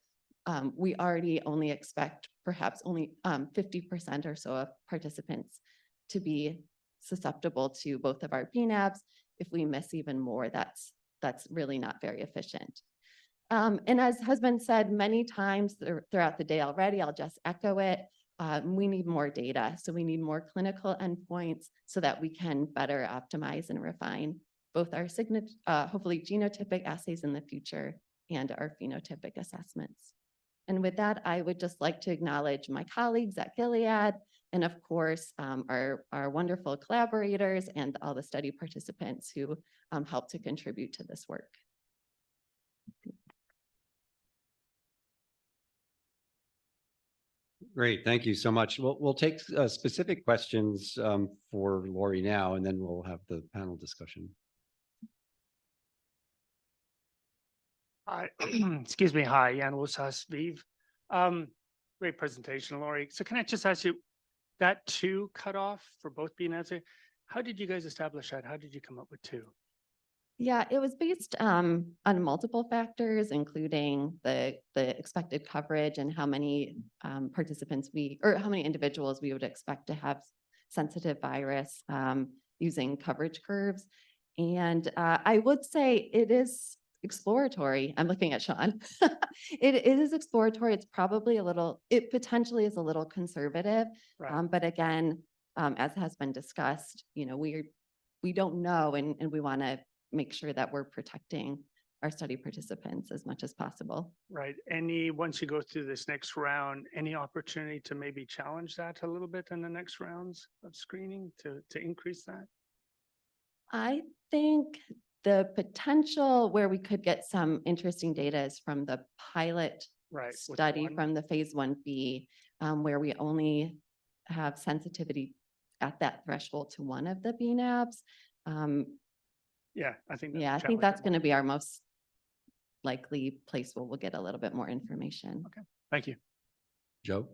we already only expect perhaps only 50% or so of participants to be susceptible to both of our bNAbs. If we miss even more, that's really not very efficient. And as has been said many times throughout the day already, I'll just echo it. We need more data. So we need more clinical endpoints so that we can better optimize and refine both our hopefully genotypic assays in the future and our phenotypic assessments. And with that, I would just like to acknowledge my colleagues at Gilead, and of course, our wonderful collaborators and all the study participants who helped to contribute to this work. Great, thank you so much. We'll take specific questions for Lori now, and then we'll have the panel discussion. Hi, excuse me. Hi, Jan Wosas Vive. Great presentation, Lori. So can I just ask you, that 2 cutoff for both bNAbs, how did you guys establish that? How did you come up with 2? Yeah, it was based on multiple factors, including the expected coverage and how many participants or how many individuals we would expect to have sensitive virus using coverage curves. And I would say it is exploratory. I'm looking at Sean. It is exploratory. It's probably it potentially is a little conservative. Right. But again, as has been discussed, we don't know, and we want to make sure that we're protecting our study participants as much as possible. Right. Once you go through this next round, any opportunity to maybe challenge that a little bit in the next rounds of screening to increase that? I think the potential where we could get some interesting data is from the pilot study from the phase 1b, where we only have sensitivity at that threshold to one of the bNAbs. Yeah, I think. I think that's going to be our most likely place where we'll get a little bit more information. Okay, thank you. Joe?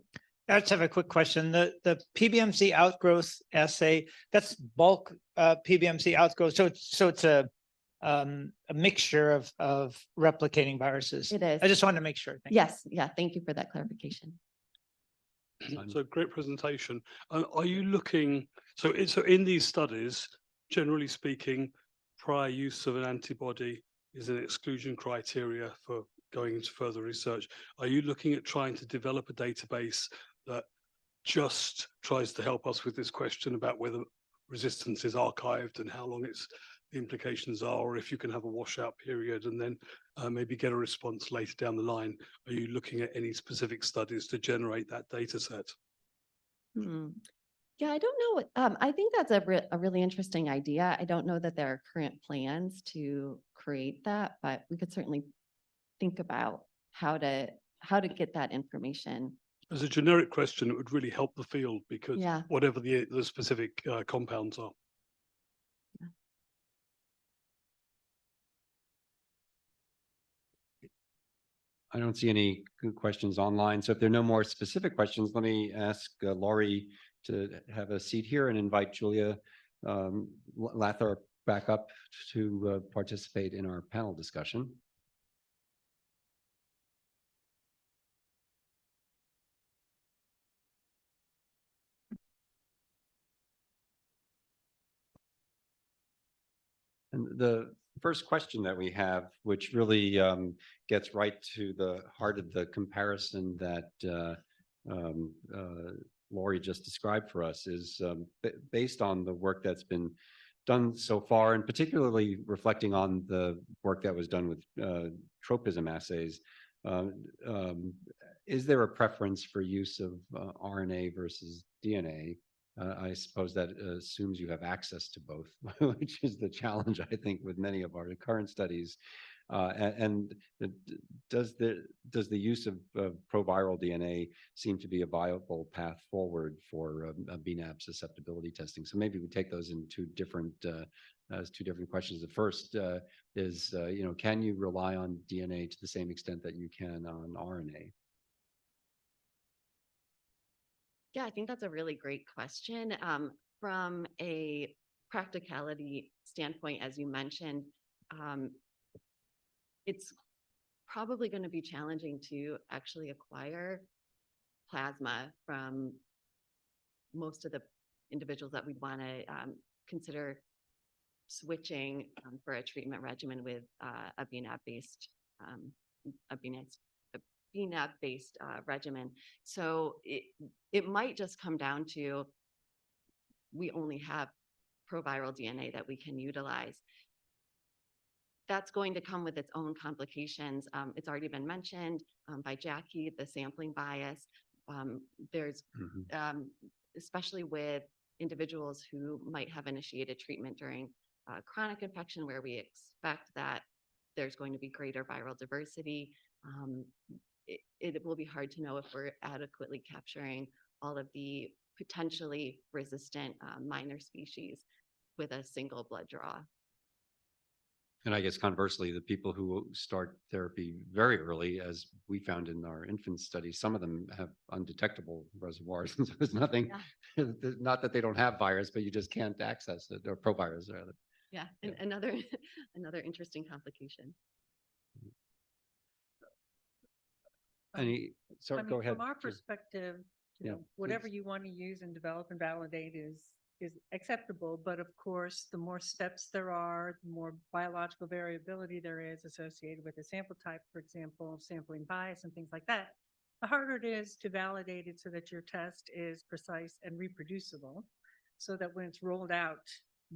I just have a quick question. The PBMC outgrowth assay, that's bulk PBMC outgrowth. So it's a mixture of replicating viruses. It is. I just wanted to make sure. Yes. Yeah. Thank you for that clarification. So great presentation. Are you looking, so in these studies, generally speaking, prior use of an antibody is an exclusion criteria for going into further research. Are you looking at trying to develop a database that just tries to help us with this question about whether resistance is archived and how long the implications are, or if you can have a washout period and then maybe get a response later down the line? Are you looking at any specific studies to generate that data set? Yeah, I don't know. I think that's a really interesting idea. I don't know that there are current plans to create that, but we could certainly think about how to get that information. As a generic question, it would really help the field because whatever the specific compounds are. I don't see any good questions online. So if there are no more specific questions, let me ask Laurie to have a seat here and invite Julia Lather back up to participate in our panel discussion. And the first question that we have, which really gets right to the heart of the comparison that Laurie just described for us, is based on the work that's been done so far, and particularly reflecting on the work that was done with tropism assays. Is there a preference for use of RNA versus DNA I suppose that assumes you have access to both, which is the challenge, I think, with many of our current studies. And does the use of proviral DNA seem to be a viable path forward for bNAb susceptibility testing? So maybe we take those in as two different questions. The first is, can you rely on DNA to the same extent that you can on RNA? Yeah, I think that's a really great question. From a practicality standpoint, as you mentioned, it's probably going to be challenging to actually acquire plasma from most of the individuals that we'd want to consider switching for a treatment regimen with a bNAb-based regimen. So it might just come down to we only have proviral DNA that we can utilize. That's going to come with its own complications. It's already been mentioned by Jackie, the sampling bias. There's especially with individuals who might have initiated treatment during chronic infection, where we expect that there's going to be greater viral diversity. It will be hard to know if we're adequately capturing all of the potentially resistant minor species with a single blood draw. And I guess conversely, the people who start therapy very early, as we found in our infant study, some of them have undetectable reservoirs. So there's nothing, not that they don't have virus, but you just can't access it, or provirus rather. Yeah, and another interesting complication. Go ahead. From our perspective, whatever you want to use and develop and validate is acceptable. But of course, the more steps there are, the more biological variability there is associated with the sample type, for example, sampling bias and things like that, the harder it is to validate it so that your test is precise and reproducible, so that when it's rolled out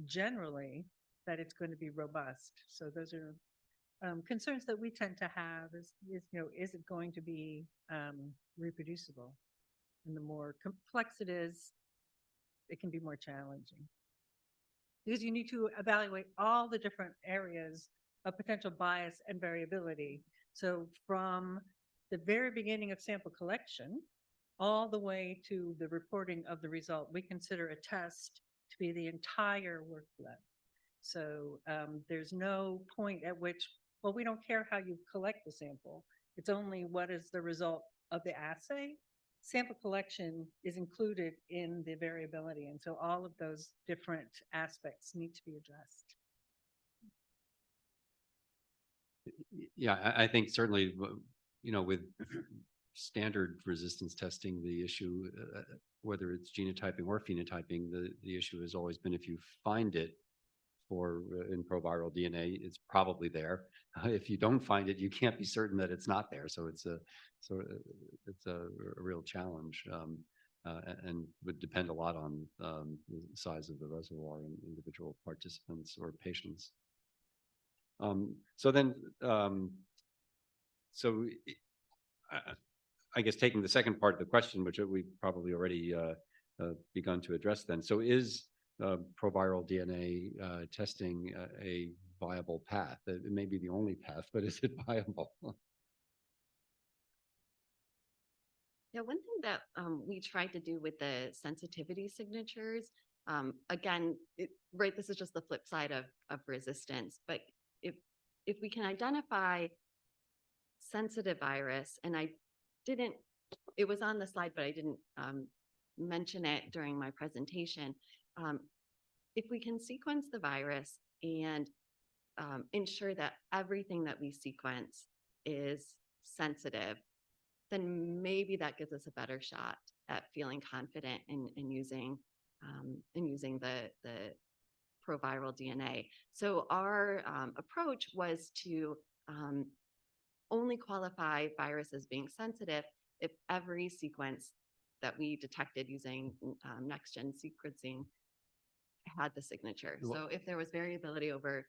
generally, that it's going to be robust. So those are concerns that we tend to have is it going to be reproducible? And the more complex it is, it can be more challenging. Because you need to evaluate all the different areas of potential bias and variability. So from the very beginning of sample collection, all the way to the reporting of the result, we consider a test to be the entire workflow. So there's no point at which, well, we don't care how you collect the sample. It's only what is the result of the assay. Sample collection is included in the variability. And so all of those different aspects need to be addressed. Yeah, I think certainly, with standard resistance testing, the issue, whether it's genotyping or phenotyping, the issue has always been if you find it in proviral DNA, it's probably there. If you don't find it, you can't be certain that it's not there. So it's a real challenge, and would depend a lot on the size of the reservoir and individual participants or patients. I guess taking the second part of the question, which we've probably already begun to address then. So is proviral DNA testing a viable path? It may be the only path, but is it viable? Yeah, one thing that we tried to do with the sensitivity signatures, again, this is just the flip side of resistance, but if we can identify sensitive virus, and it was on the slide, but I didn't mention it during my presentation. If we can sequence the virus and ensure that everything that we sequence is sensitive, then maybe that gives us a better shot at feeling confident in using the proviral DNA. So our approach was to only qualify viruses being sensitive if every sequence that we detected using next-gen sequencing had the signature. So if there was variability over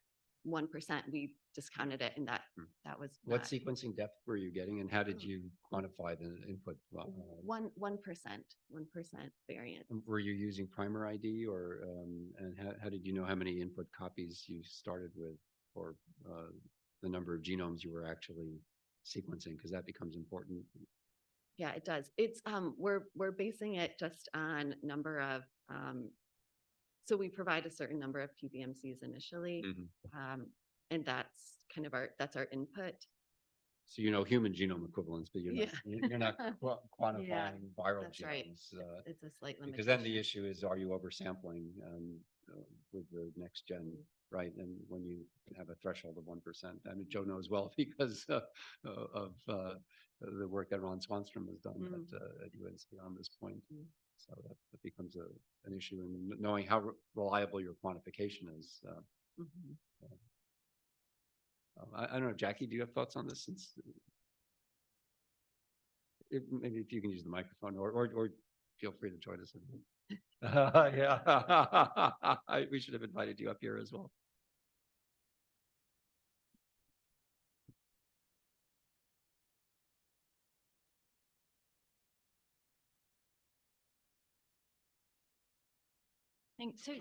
1%, we discounted it, and that was What not- sequencing depth were you getting and how did you quantify the input? 1% variance. Were you using primer ID or, and how did you know how many input copies you started with or the number of genomes you were actually sequencing? Because that becomes important. Yeah, it does. It's we're basing it just on number of so we provide a certain number of PBMCs initially, and that's kind of our input. So you know human genome equivalents, but you're not quantifying viral That's genomes. right. It's a slight limitation. Because then the issue is, are you oversampling with the next gen, right? And when you have a threshold of 1%, I mean, Joe knows well because of the work that Ron Swanstrom has done at UNC on this point. So that becomes an issue, and knowing how reliable your quantification is. I don't know, Jackie, do you have thoughts on this? Since maybe if you can use the microphone, or feel free to join us. Yeah, we should have invited you up here as well. Thanks. So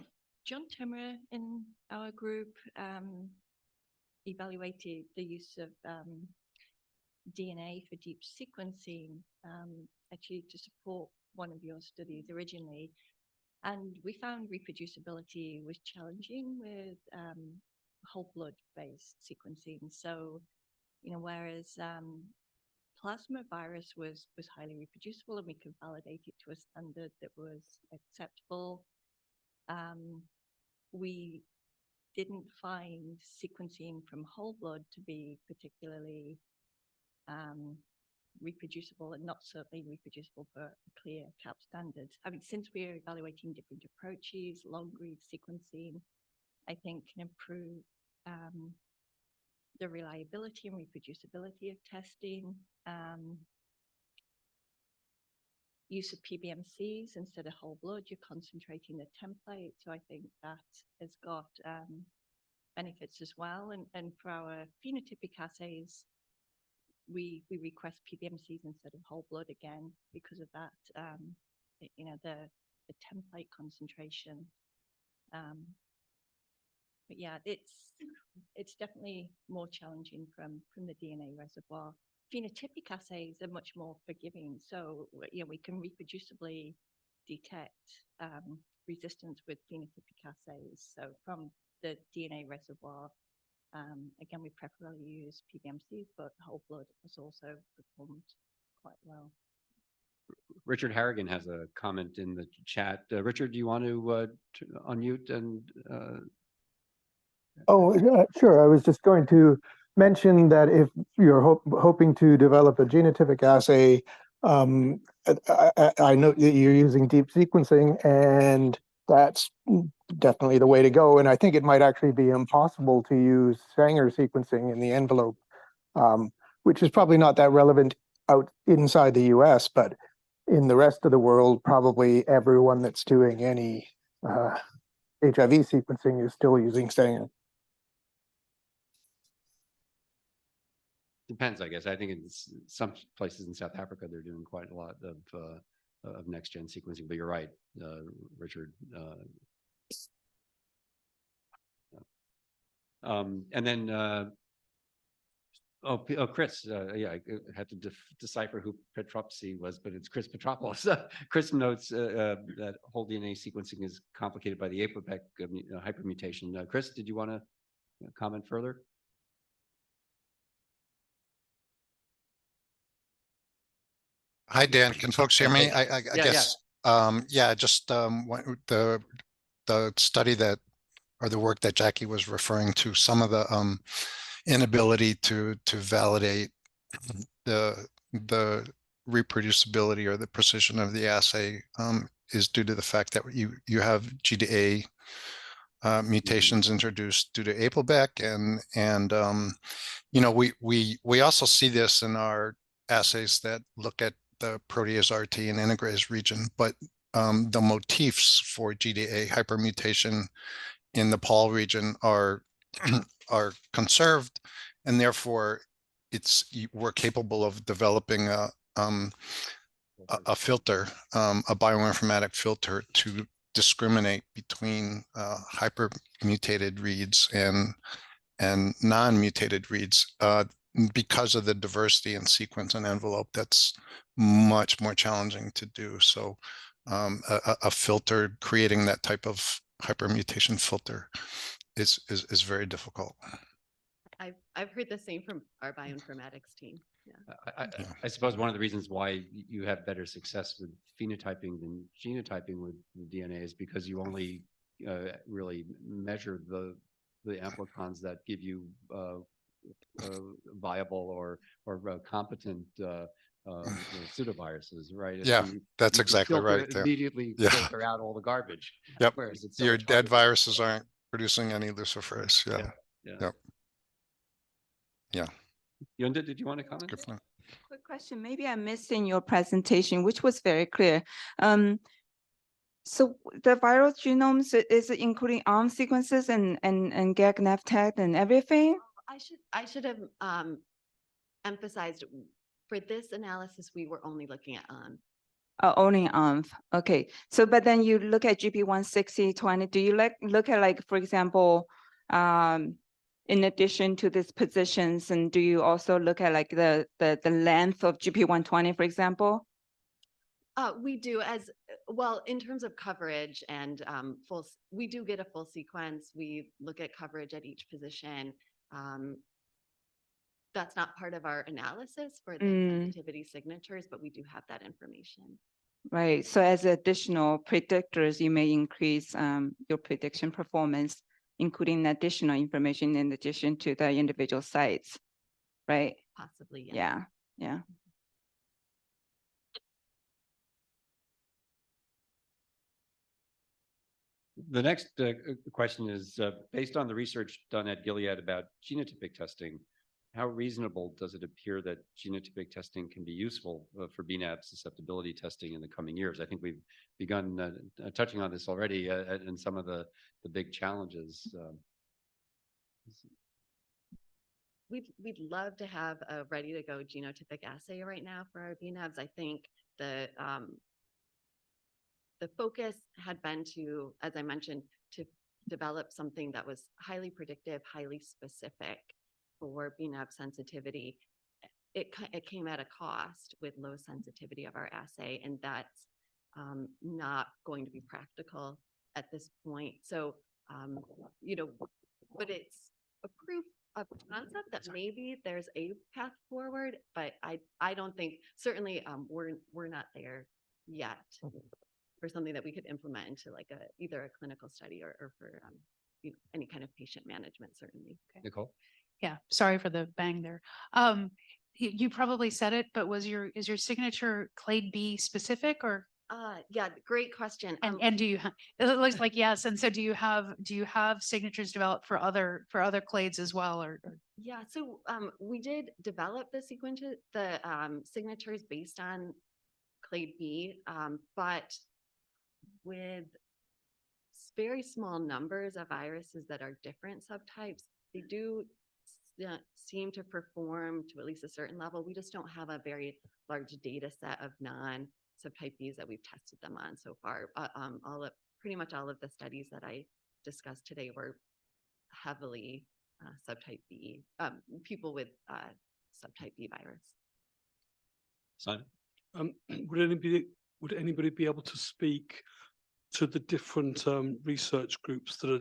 John Timmer in our group evaluated the use of DNA for deep sequencing, actually to support one of your studies originally. And we found reproducibility was challenging with whole blood based sequencing. So, whereas plasma virus was highly reproducible and we could validate it to a standard that was acceptable, we didn't find sequencing from whole blood to be particularly reproducible, and not certainly reproducible for a clear CAP standard. I mean, since we're evaluating different approaches, long read sequencing, I think can improve the reliability and reproducibility of testing. Use of PBMCs instead of whole blood, you're concentrating the template. So I think that has got benefits as well. And for our phenotypic assays, we request PBMCs instead of whole blood again because of that, the template concentration. But yeah, it's definitely more challenging from the DNA reservoir. Phenotypic assays are much more forgiving. So, we can reproducibly detect resistance with phenotypic assays. So from the DNA reservoir, again, we preferably use PBMCs, but whole blood has also performed quite well. Richard Harrigan has a comment in the chat. Richard, do you want to unmute and? Oh, sure. I was just going to mention that if you're hoping to develop a genotypic assay, I know that you're using deep sequencing, and that's definitely the way to go. And I think it might actually be impossible to use Sanger sequencing in the envelope, which is probably not that relevant out inside the US, but in the rest of the world, probably everyone that's doing any HIV sequencing is still using Sanger. Depends, I guess. I think in some places in South Africa, they're doing quite a lot of next gen sequencing, but you're right, Richard. And then, Chris, yeah, I had to decipher who Petropsy was, but it's Chris Petropoulos. Chris notes that whole DNA sequencing is complicated by the APOPEC hypermutation. Chris, did you want to comment further? Hi, Dan. Can folks hear me? I guess, yeah, just the study that, or the work that Jackie was referring to, some of the inability to validate the reproducibility or the precision of the assay is due to the fact that you have GDA mutations introduced due to APOPEC, and we also see this in our assays that look at the protease RT and integrase region, but the motifs for GDA hypermutation in the Pol region are are conserved, and therefore we're capable of developing a filter, a bioinformatic filter to discriminate between hypermutated reads and non-mutated reads because of the diversity in sequence and envelope. That's much more challenging to do. So a filter, creating that type of hypermutation filter is very difficult. I've heard the same from our bioinformatics team. Yeah. I suppose one of the reasons why you have better success with phenotyping than genotyping with DNA is because you only really measure the amplicons that give you viable or competent pseudoviruses, right? Yeah, that's exactly right. Immediately yeah. filter out all the garbage. Yep. Whereas it's so your much dead harder. viruses aren't producing any luciferase. Yeah. Yep. Yeah. Yunda, did you want to comment? Good point. Quick question, maybe I missed in your presentation, which was very clear. So the viral genomes is it including ARM sequences and GAG, NAVTAG and everything? I should have emphasized for this analysis, we were only looking at Only ARM. Okay. So, but then you look at GP160, 20. Do you look at, like, for example, in addition to these positions, and do you also look at like the length of GP120, for example? We do as well in terms of coverage and we do get a full sequence. We look at coverage at each position. That's not part of our analysis for the sensitivity signatures, but we do have that information. Right. So as additional predictors, you may increase your prediction performance, including additional information in addition to the individual sites, right? Possibly, yeah. Yeah. The next question is, based on the research done at Gilead about genotypic testing, how reasonable does it appear that genotypic testing can be useful for bNAbs susceptibility testing in the coming years? I think we've begun touching on this already and some of the big challenges. We'd love to have a ready to go genotypic assay right now for our bNAbs. I think the focus had been to, as I mentioned, to develop something that was highly predictive, highly specific for bNAb sensitivity. It came at a cost with low sensitivity of our assay, and that's not going to be practical at this point. So, but it's a proof of concept that maybe there's a path forward, but I don't think, certainly we're not there yet for something that we could implement into like either a clinical study or for any kind of patient management, certainly. Okay. Nicole? Yeah, sorry for the bang there. You probably said it, but is your signature clade B specific or? Yeah, great question. And do you have, it looks like yes. And so do you have signatures developed for other clades as well or? Yeah, so we did develop the signatures based on clade B, but with very small numbers of viruses that are different subtypes, they do seem to perform to at least a certain level. We just don't have a very large data set of non-subtype Bs that we've tested them on so far. Pretty much all of the studies that I discussed today were heavily subtype B, people with subtype B virus. Simon? Would anybody be able to speak to the different research groups that are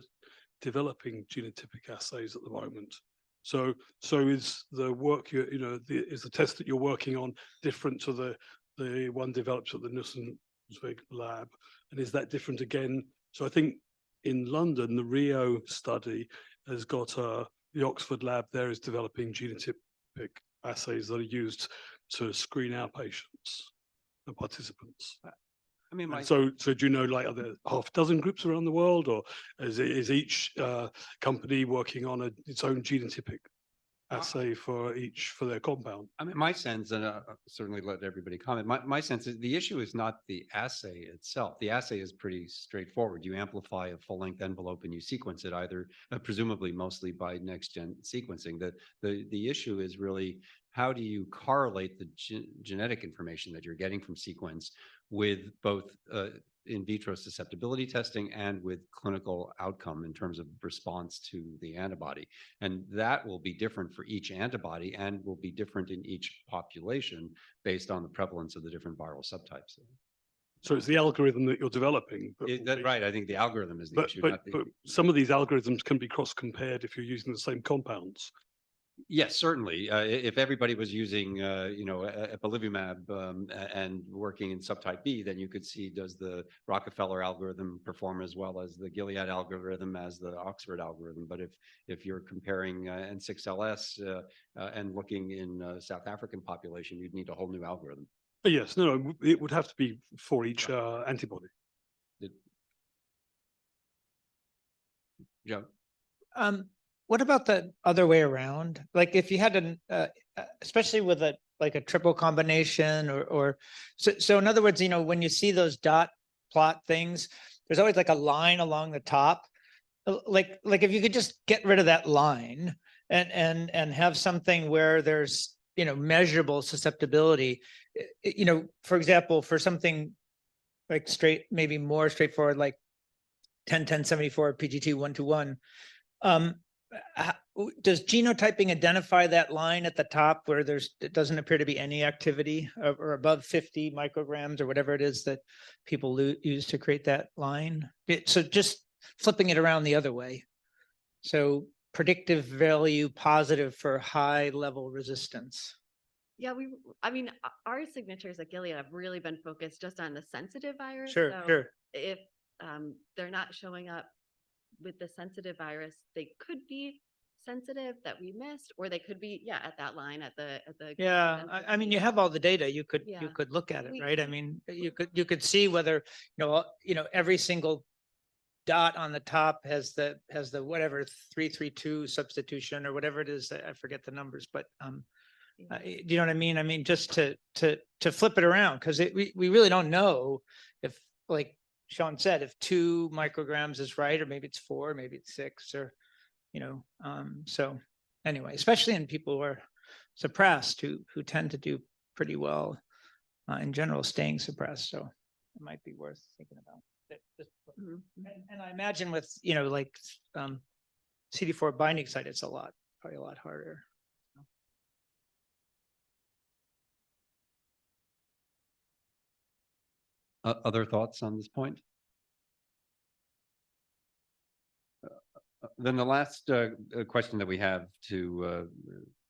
developing genotypic assays at the moment? So is the work is the test that you're working on different to the one developed at the Nussensweg lab, and is that different again? So I think in London the Rio study has got the Oxford lab there is developing genotypic assays that are used to screen our patients and participants. I mean, so do you know, like, are there half a dozen groups around the world, or is each company working on its own genotypic assay for their compound. I mean, my sense, and certainly let everybody comment, my sense is the issue is not the assay itself. The assay is pretty straightforward. You amplify a full-length envelope and you sequence it either, presumably mostly by next-gen sequencing. The issue is really how do you correlate the genetic information that you're getting from sequence with both in vitro susceptibility testing and with clinical outcome in terms of response to the antibody. And that will be different for each antibody and will be different in each population based on the prevalence of the different viral subtypes. So it's the algorithm that you're developing. Right, I think the algorithm is the issue. But some of these algorithms can be cross-compared if you're using the same compounds. Yes, certainly. If everybody was using, ipilimumab and working in subtype B, then you could see, does the Rockefeller algorithm perform as well as the Gilead algorithm, as the Oxford algorithm? But if you're comparing N6LS and looking in South African population, you'd need a whole new algorithm. Yes, no, it would have to be for each antibody. Joe? What about the other way around? Like if you had especially with a triple combination so in other words, when you see those dot plot things, there's always like a line along the top. Like if you could just get rid of that line and have something where there's, measurable susceptibility, for example, for something like maybe more straightforward, like 10-10-74 PGT 121. Does genotyping identify that line at the top where it doesn't appear to be any activity or above 50 micrograms or whatever it is that people use to create that line? So just flipping it around the other way. So predictive value positive for high level resistance. Yeah, our signatures at Gilead have really been focused just on the sensitive virus. Sure, So sure. if they're not showing up with the sensitive virus, they could be sensitive that we missed, or they could be, at that line at the. Yeah, I mean, you have all the data. You could look at it, right? I mean, you could see whether, every single dot on the top has the whatever 332 substitution or whatever it is. I forget the numbers, but do you know what I mean? I mean, just to flip it around, because we really don't know if, like Sean said, if 2 micrograms is right, or maybe it's 4, maybe it's 6, or so anyway, especially in people who are suppressed, who tend to do pretty well in general, staying suppressed. So it might be worth thinking about. And I imagine with CD4 binding site, it's probably a lot harder. Other thoughts on this point? Then the last question that we have to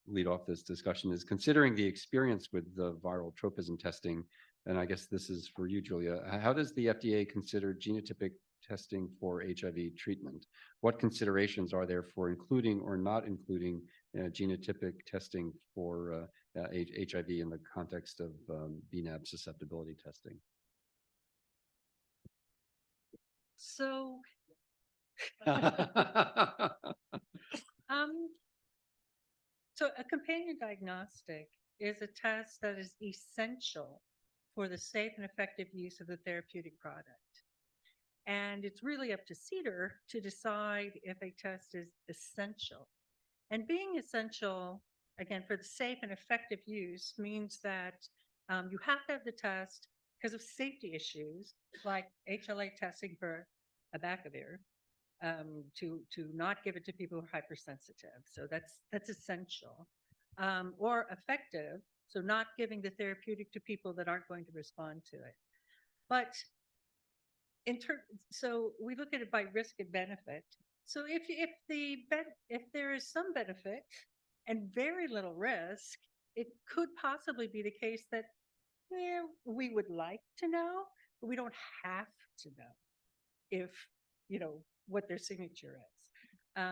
lead off this discussion is, considering the experience with the viral tropism testing, and I guess this is for you, Julia, how does the FDA consider genotypic testing for HIV treatment? What considerations are there for including or not including genotypic testing for HIV in the context of bNAbs susceptibility testing? So, so a companion diagnostic is a test that is essential for the safe and effective use of the therapeutic product. And it's really up to CDER to decide if a test is essential. And being essential, again, for the safe and effective use means that you have to have the test because of safety issues, like HLA testing for abacavir, to not give it to people who are hypersensitive. So that's essential. Or effective, so not giving the therapeutic to people that aren't going to respond to it. But so we look at it by risk and benefit. So if there is some benefit and very little risk, it could possibly be the case that we would like to know, but we don't have to know if what their signature is.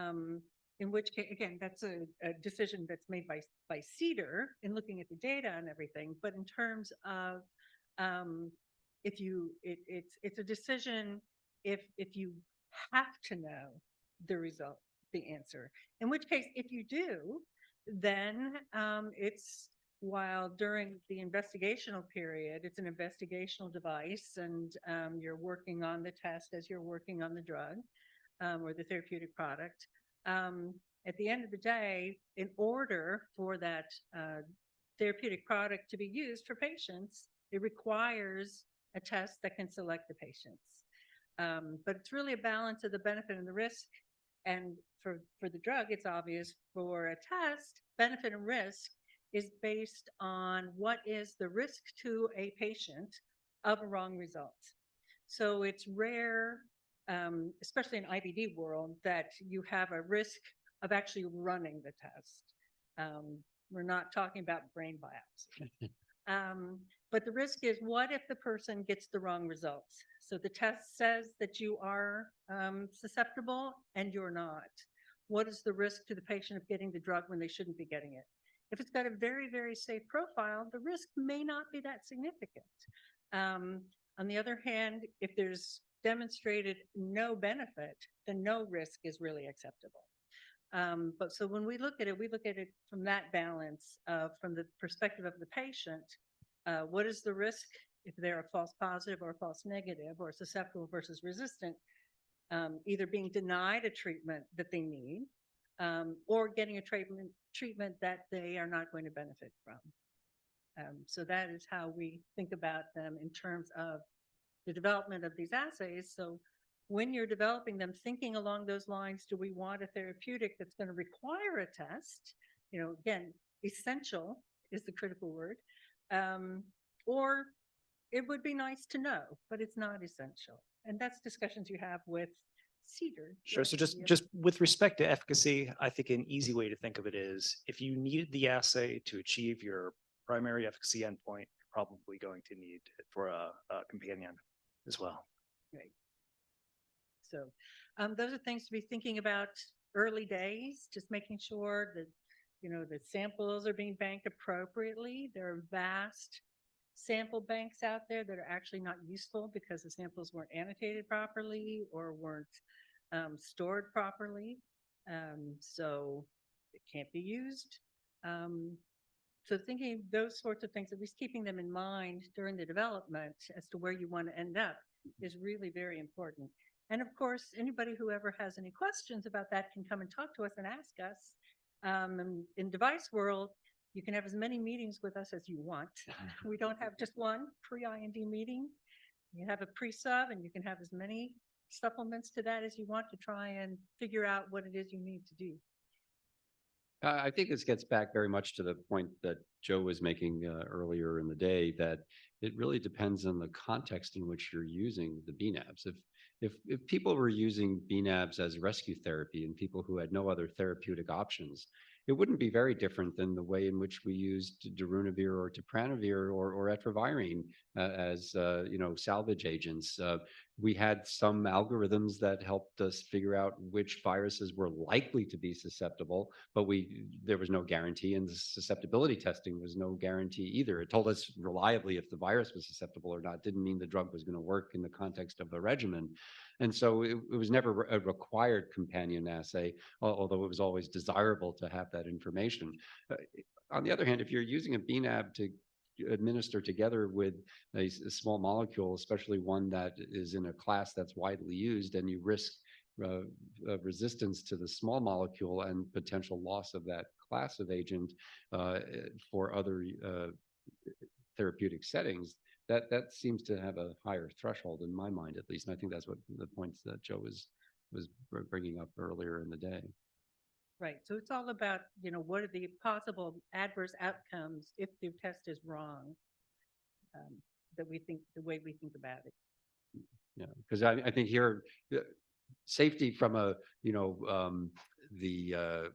In which case, again, that's a decision that's made by CDER in looking at the data and everything. But in terms of it's a decision if you have to know the result, the answer. In which case, if you do, then it's while during the investigational period, it's an investigational device and you're working on the test as you're working on the drug or the therapeutic product. At the end of the day, in order for that therapeutic product to be used for patients, it requires a test that can select the patients. But it's really a balance of the benefit and the risk. And for the drug, it's obvious. For a test, benefit and risk is based on what is the risk to a patient of a wrong result. So it's rare, especially in IBD world, that you have a risk of actually running the test. We're not talking about brain biopsy. But the risk is, what if the person gets the wrong results? So the test says that you are susceptible and you're not. What is the risk to the patient of getting the drug when they shouldn't be getting it? If it's got a very, very safe profile, the risk may not be that significant. On the other hand, if there's demonstrated no benefit, then no risk is really acceptable. But so when we look at it from that balance, from the perspective of the patient. What is the risk if they're a false positive or a false negative or susceptible versus resistant, either being denied a treatment that they need or getting a treatment that they are not going to benefit from. So that is how we think about them in terms of the development of these assays. So when you're developing them, thinking along those lines, do we want a therapeutic that's going to require a test? Again, essential is the critical word. Or it would be nice to know, but it's not essential. And that's discussions you have with CDER. Sure. So just with respect to efficacy, I think an easy way to think of it is if you needed the assay to achieve your primary efficacy endpoint, you're probably going to need it for a companion as well. Right. So those are things to be thinking about early days, just making sure that, the samples are being banked appropriately. There are vast sample banks out there that are actually not useful because the samples weren't annotated properly or weren't stored properly. So it can't be used. So thinking those sorts of things, at least keeping them in mind during the development as to where you want to end up is really very important. And of course, anybody who ever has any questions about that can come and talk to us and ask us. In device world, you can have as many meetings with us as you want. We don't have just one pre-IND meeting. You have a pre-sub and you can have as many supplements to that as you want to try and figure out what it is you need to do. I think this gets back very much to the point that Joe was making earlier in the day, that it really depends on the context in which you're using the bNAbs. If people were using bNAbs as rescue therapy and people who had no other therapeutic options, it wouldn't be very different than the way in which we used darunavir or tipranavir or etravirine as salvage agents. We had some algorithms that helped us figure out which viruses were likely to be susceptible, but there was no guarantee, and the susceptibility testing was no guarantee either. It told us reliably if the virus was susceptible or not. Didn't mean the drug was going to work in the context of the regimen. And so it was never a required companion assay, although it was always desirable to have that information. On the other hand, if you're using a bNAb to administer together with a small molecule, especially one that is in a class that's widely used, and you risk resistance to the small molecule and potential loss of that class of agent for other therapeutic settings, that seems to have a higher threshold in my mind, at least. And I think that's what the points that Joe was bringing up earlier in the day. Right. So it's all about, what are the possible adverse outcomes if the test is wrong, that we think, the way we think about it. Yeah, because I think here, safety from the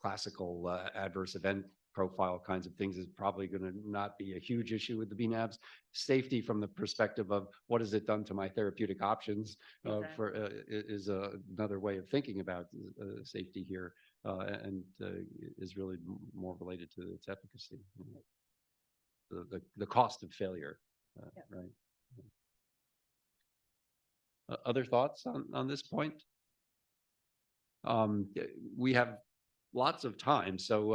classical adverse event profile kinds of things is probably going to not be a huge issue with the bNAbs. Safety from the perspective of what has it done to my therapeutic options is another way of thinking about safety here, and is really more related to its efficacy, the cost of failure, right? Other thoughts on this point? We have lots of time. So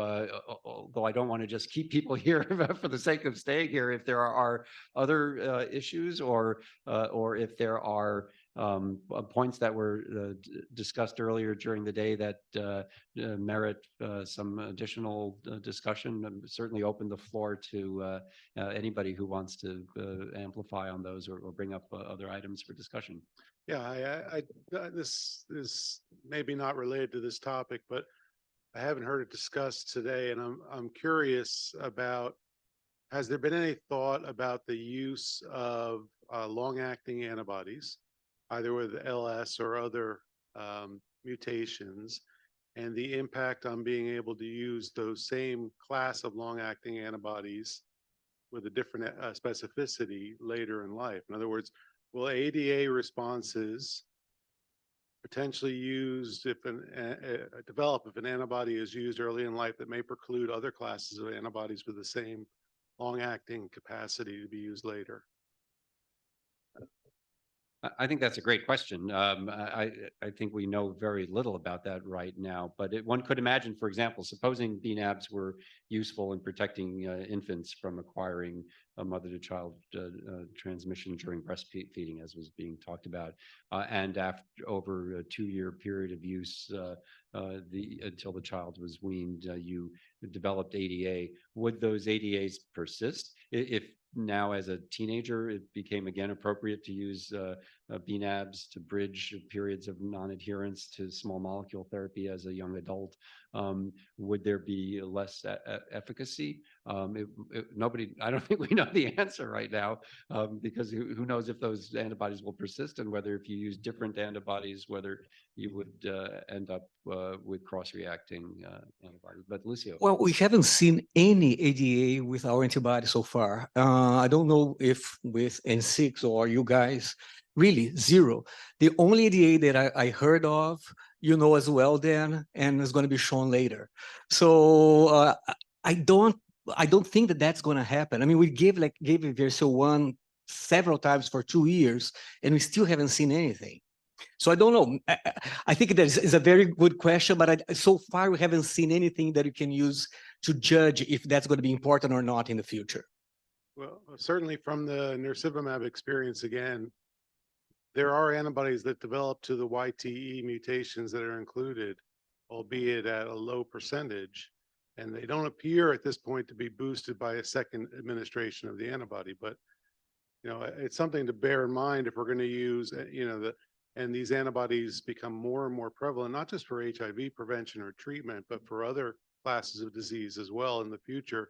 although I don't want to just keep people here for the sake of staying here, if there are other issues or if there are points that were discussed earlier during the day that merit some additional discussion, certainly open the floor to anybody who wants to amplify on those or bring up other items for discussion. Yeah, this is maybe not related to this topic, but I haven't heard it discussed today, and I'm curious about, has there been any thought about the use of long-acting antibodies, either with LS or other mutations, and the impact on being able to use those same class of long-acting antibodies with a different specificity later in life? In other words, will ADA responses potentially used if develop if an antibody is used early in life that may preclude other classes of antibodies with the same long-acting capacity to be used later? I think that's a great question. I think we know very little about that right now, but one could imagine, for example, supposing bNAbs were useful in protecting infants from acquiring a mother-to-child transmission during breastfeeding, as was being talked about, and after over a 2-year period of use, until the child was weaned, you developed ADA. Would those ADAs persist if now as a teenager it became again appropriate to use bNAbs to bridge periods of non-adherence to small molecule therapy as a young adult? Would there be less efficacy? Nobody, I don't think we know the answer right now, because who knows if those antibodies will persist, and whether if you use different antibodies, whether you would end up with cross-reacting antibodies. But Lucio. Well, we haven't seen any ADA with our antibody so far. I don't know if with N6 or you guys, really zero. The only ADA that I heard of, you know as well, Dan, and it's going to be shown later. So I don't think that that's going to happen. I mean, we gave Verso 1 several times for 2 years, and we still haven't seen anything. So I don't know. I think that is a very good question, but so far we haven't seen anything that you can use to judge if that's going to be important or not in the future. Well, certainly from the nirsevimab experience, again, there are antibodies that develop to the YTE mutations that are included, albeit at a low percentage, and they don't appear at this point to be boosted by a second administration of the antibody. But it's something to bear in mind if we're going to use, and these antibodies become more and more prevalent, not just for HIV prevention or treatment, but for other classes of disease as well in the future.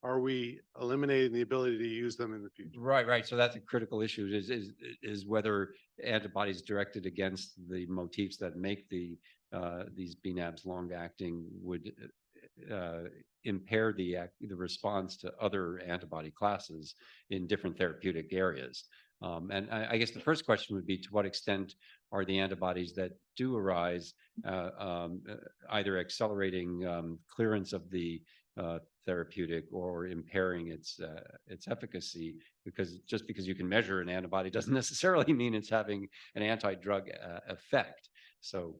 Are we eliminating the ability to use them in the future? Right. So that's a critical issue, is whether antibodies directed against the motifs that make these bNAbs long-acting would impair the response to other antibody classes in different therapeutic areas. And I guess the first question would be, to what extent are the antibodies that do arise either accelerating clearance of the therapeutic or impairing its efficacy? Because just because you can measure an antibody doesn't necessarily mean it's having an anti-drug effect. So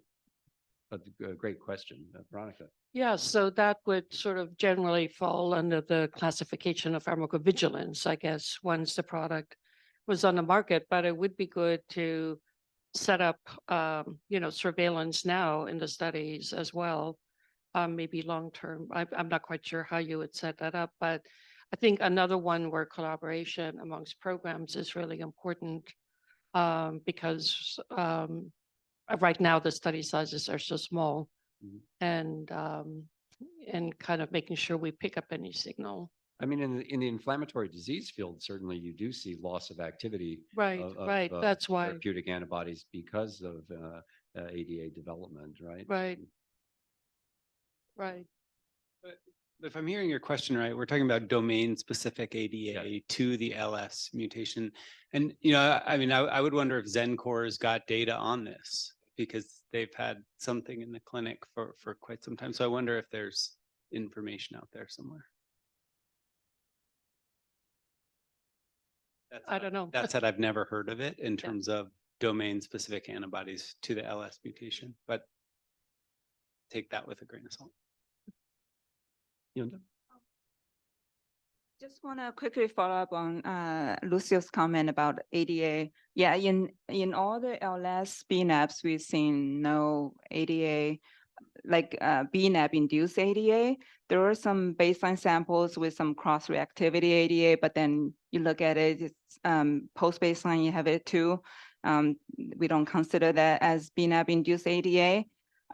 a great question, Veronica. Yeah, so that would sort of generally fall under the classification of pharmacovigilance, I guess, once the product was on the market. But it would be good to set up, surveillance now in the studies as well, maybe long-term. I'm not quite sure how you would set that up, but I think another one where collaboration amongst programs is really important, because right now the study sizes are so small. Mm-hmm. And kind of making sure we pick up any signal. I mean, in the inflammatory disease field, certainly you do see loss of activity. Right. That's why therapeutic antibodies because of ADA development, right? Right. But if I'm hearing your question right, we're talking about domain-specific ADA to the LS mutation, and I would wonder if Xencor's got data on this, because they've had something in the clinic for quite some time. So I wonder if there's information out there somewhere. I don't know. That said, I've never heard of it in terms of domain-specific antibodies to the LS mutation, but take that with a grain of salt. Just want to quickly follow up on Lucio's comment about ADA. Yeah, in all the LS bNAbs, we've seen no ADA, like bNAb induced ADA. There were some baseline samples with some cross-reactivity ADA, but then you look at it, it's post-baseline, you have it too. We don't consider that as bNAb induced ADA.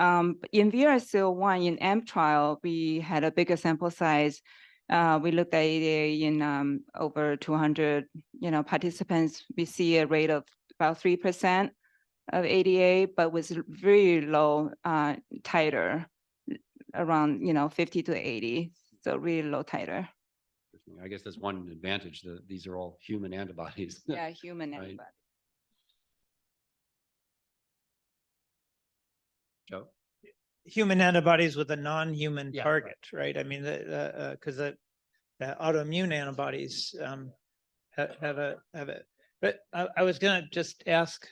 In VRC01, in AMP trial, we had a bigger sample size. We looked at ADA in over 200, participants. We see a rate of about 3% of ADA, but with very low titer, around 50 to 80. So really low titer. I guess that's one advantage. These are all human antibodies. Yeah, human Right. antibody. Joe? Human antibodies with a non-human Yeah, target, right? I mean, because the autoimmune antibodies have a, but I was gonna just ask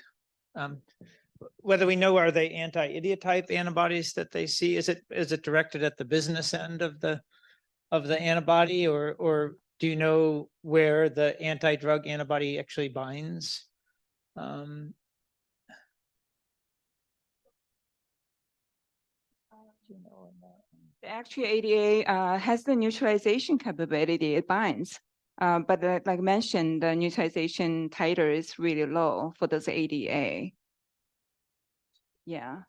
whether we know, are they anti-idiotype antibodies that they see? Is it directed at the business end of the antibody, or do you know where the anti-drug antibody actually binds? The actual ADA has the neutralization capability, it binds. But like mentioned, the neutralization titer is really low for those ADA. Yeah.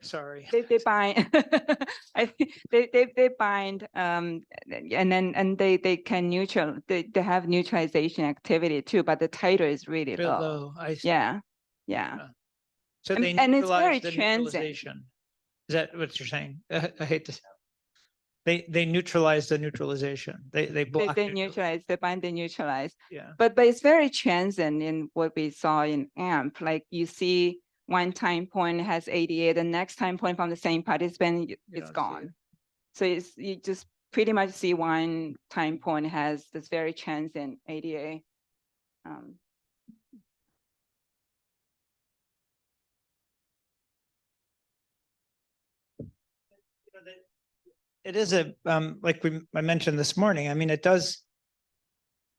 Sorry. They bind. I think they bind, and they can they have neutralization activity too, but the titer is really Real low. low, I see. Yeah, yeah. So And- they and it's neutralize very the transient. neutralization. Is that what you're saying? I hate to. They neutralize the neutralization. They block. They neutralize, they bind, they neutralize. Yeah. But it's very transient in what we saw in AMP. Like you see one time point has ADA, the next time point from the same participant, it's gone. So you just pretty much see one time point has this very transient ADA. It is like I mentioned this morning, I mean, it does,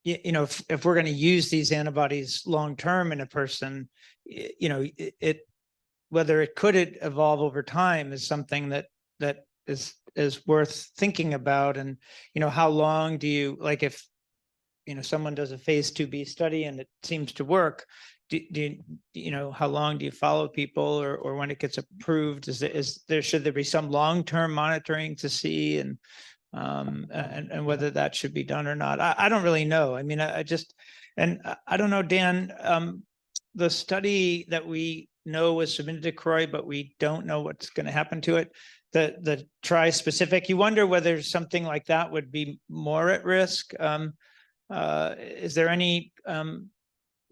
if we're going to use these antibodies long-term in a person, whether it could evolve over time is something that is worth thinking about. And, how long do you, like if, someone does a phase 2b study and it seems to work, do you, how long do you follow people, or when it gets approved, should there be some long-term monitoring to see and whether that should be done or not? I don't really know. I mean, I don't know, Dan, the study that we know was submitted to CROI, but we don't know what's going to happen to it. The tri-specific, you wonder whether something like that would be more at risk. Is there any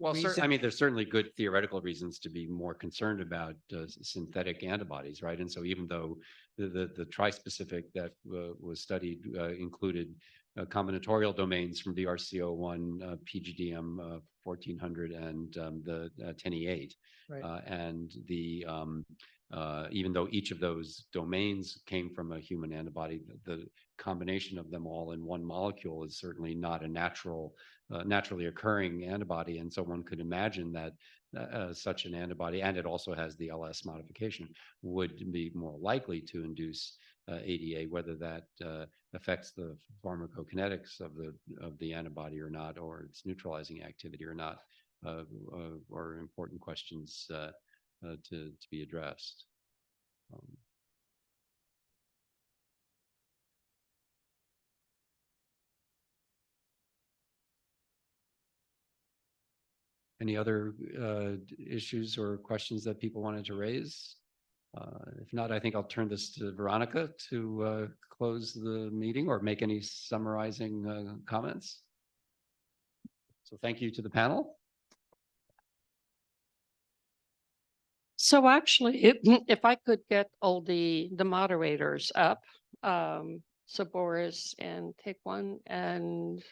Well, reason? I mean, there's certainly good theoretical reasons to be more concerned about synthetic antibodies, right? And so even though the tri-specific that was studied included combinatorial domains from VRC01, PGDM 1400, and the 10E8, Right. and even though each of those domains came from a human antibody, the combination of them all in one molecule is certainly not a naturally occurring antibody. And so one could imagine that such an antibody, and it also has the LS modification, would be more likely to induce ADA, whether that affects the pharmacokinetics of the antibody or not, or its neutralizing activity or not, are important questions to be addressed. Any other issues or questions that people wanted to raise? If not, I think I'll turn this to Veronica to close the meeting or make any summarizing comments. So thank you to the panel. So actually, if I could get all the moderators up, so Boris and take one, and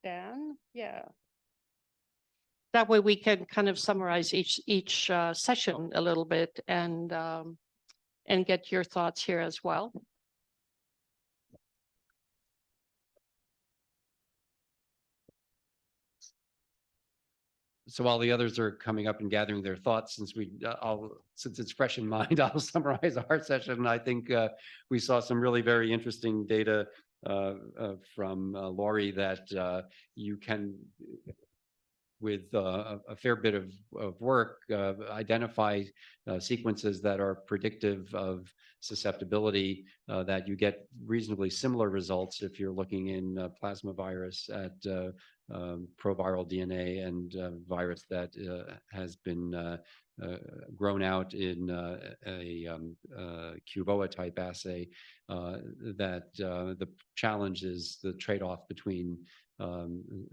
Dan, yeah. that way we can kind of summarize each session a little bit and get your thoughts here as well. So while the others are coming up and gathering their thoughts, since it's fresh in mind, I'll summarize our session. I think we saw some really very interesting data from Laurie that you can, with a fair bit of work, identify sequences that are predictive of susceptibility, that you get reasonably similar results if you're looking in plasma virus at proviral DNA and virus that has been grown out in a QVOA type assay, that the challenge is the trade-off between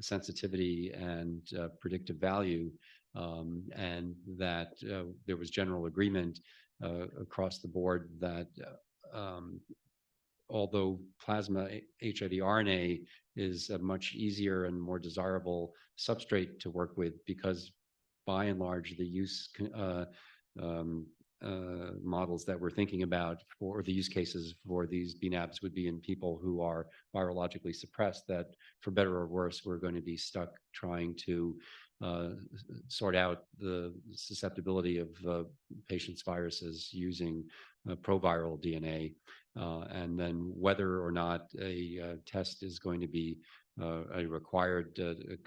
sensitivity and predictive value, and that there was general agreement across the board that although plasma HIV RNA is a much easier and more desirable substrate to work with, because by and large the use models that we're thinking about for the use cases for these bNAbs would be in people who are virologically suppressed, that for better or worse, we're going to be stuck trying to sort out the susceptibility of patients' viruses using proviral DNA. And then whether or not a test is going to be a required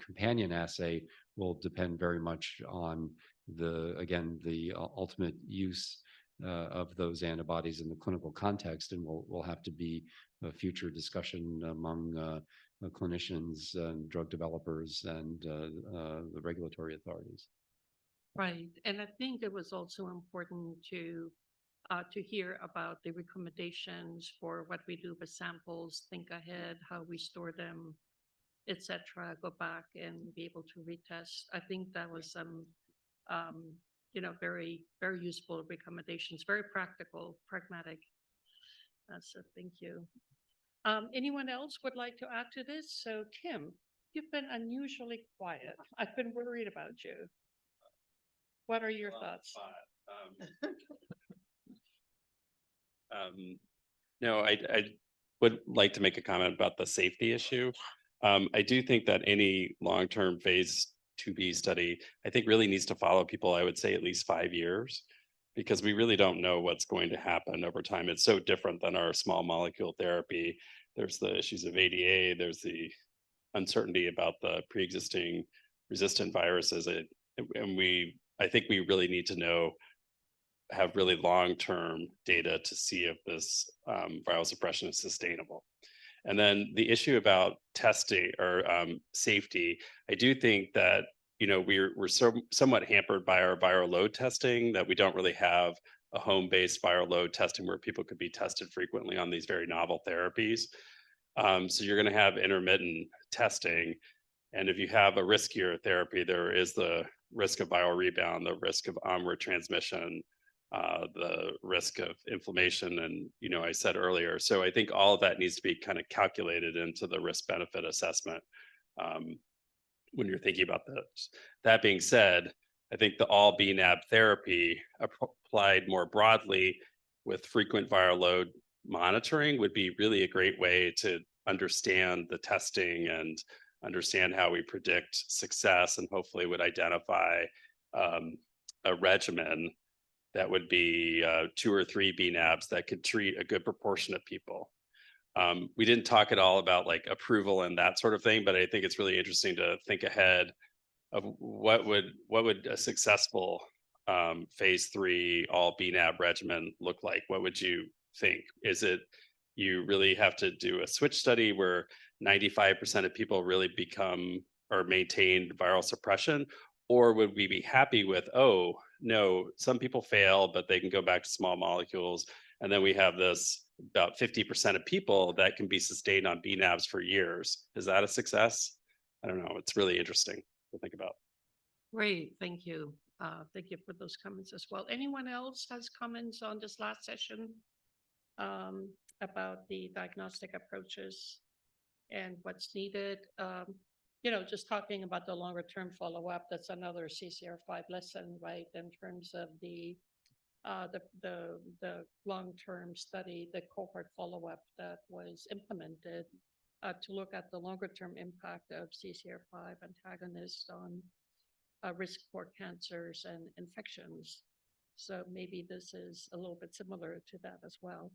companion assay will depend very much on the ultimate use of those antibodies in the clinical context, and will have to be a future discussion among clinicians and drug developers and the regulatory authorities. Right, and I think it was also important to hear about the recommendations for what we do with samples, think ahead, how we store them, etc. Go back and be able to retest. I think that was some very, very useful recommendations, very practical, pragmatic. So thank you. Anyone else would like to add to this? So Tim, you've been unusually quiet. I've been worried about you. What are your thoughts? No, I would like to make a comment about the safety issue. I do think that any long-term phase 2B study, I think really needs to follow people, I would say at least 5 years, because we really don't know what's going to happen over time. It's so different than our small molecule therapy. There's the issues of ADA, there's the uncertainty about the pre-existing resistant viruses. I think we really need to have really long-term data to see if this viral suppression is sustainable. And then the issue about testing or safety, I do think that we're somewhat hampered by our viral load testing, that we don't really have a home-based viral load testing where people could be tested frequently on these very novel therapies. So you're going to have intermittent testing, and if you have a riskier therapy, there is the risk of viral rebound, the risk of onward transmission, the risk of inflammation, and I said earlier. So I think all of that needs to be kind of calculated into the risk benefit assessment when you're thinking about this. That being said, I think the all bNAb therapy applied more broadly with frequent viral load monitoring would be really a great way to understand the testing and understand how we predict success, and hopefully would identify a regimen that would be 2 or 3 bNAbs that could treat a good proportion of people. We didn't talk at all about like approval and that sort of thing, but I think it's really interesting to think ahead of what would a successful phase 3 all bNAb regimen look like. What would you think? Is it you really have to do a switch study where 95% of people really become or maintain viral suppression? Or would we be happy with, oh, no, some people fail, but they can go back to small molecules. And then we have this about 50% of people that can be sustained on bNAbs for years. Is that a success? I don't know. It's really interesting to think about. Great, thank you. Thank you for those comments as well. Anyone else has comments on this last session about the diagnostic approaches and what's needed? just talking about the longer term follow-up, that's another CCR5 lesson, right? In terms of the long-term study, the cohort follow-up that was implemented to look at the longer term impact of CCR5 antagonists on risk for cancers and infections. So maybe this is a little bit similar to that as well.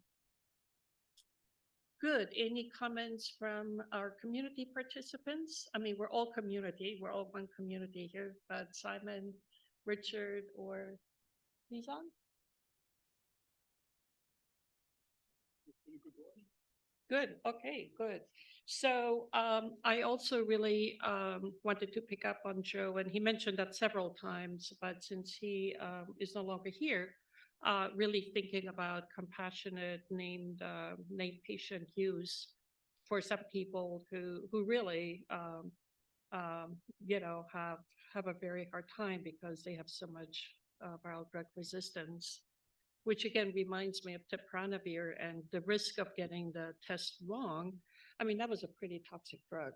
Good. Any comments from our community participants? I mean, we're all community. We're all one community here, but Simon, Richard, or Nizam? Good. Okay, good. So I also really wanted to pick up on Joe, and he mentioned that several times, but since he is no longer here, really thinking about compassionate named patient use for some people who really have a very hard time because they have so much viral drug resistance, which again reminds me of tipranavir and the risk of getting the test wrong. I mean, that was a pretty toxic drug.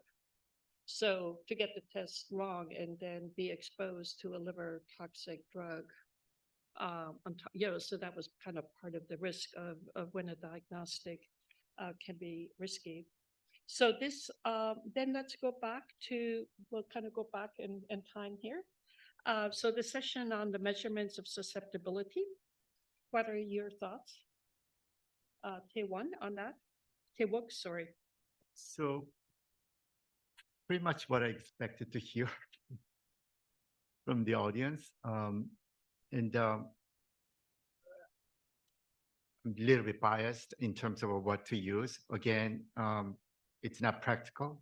So to get the test wrong and then be exposed to a liver toxic drug, so that was kind of part of the risk of when a diagnostic can be risky. So this, then let's go back to, we'll kind of go back in time here. So the session on the measurements of susceptibility. What are your thoughts? Taewon on that? Taewok, sorry. So pretty much what I expected to hear from the audience. I'm a little bit biased in terms of what to use. Again, it's not practical.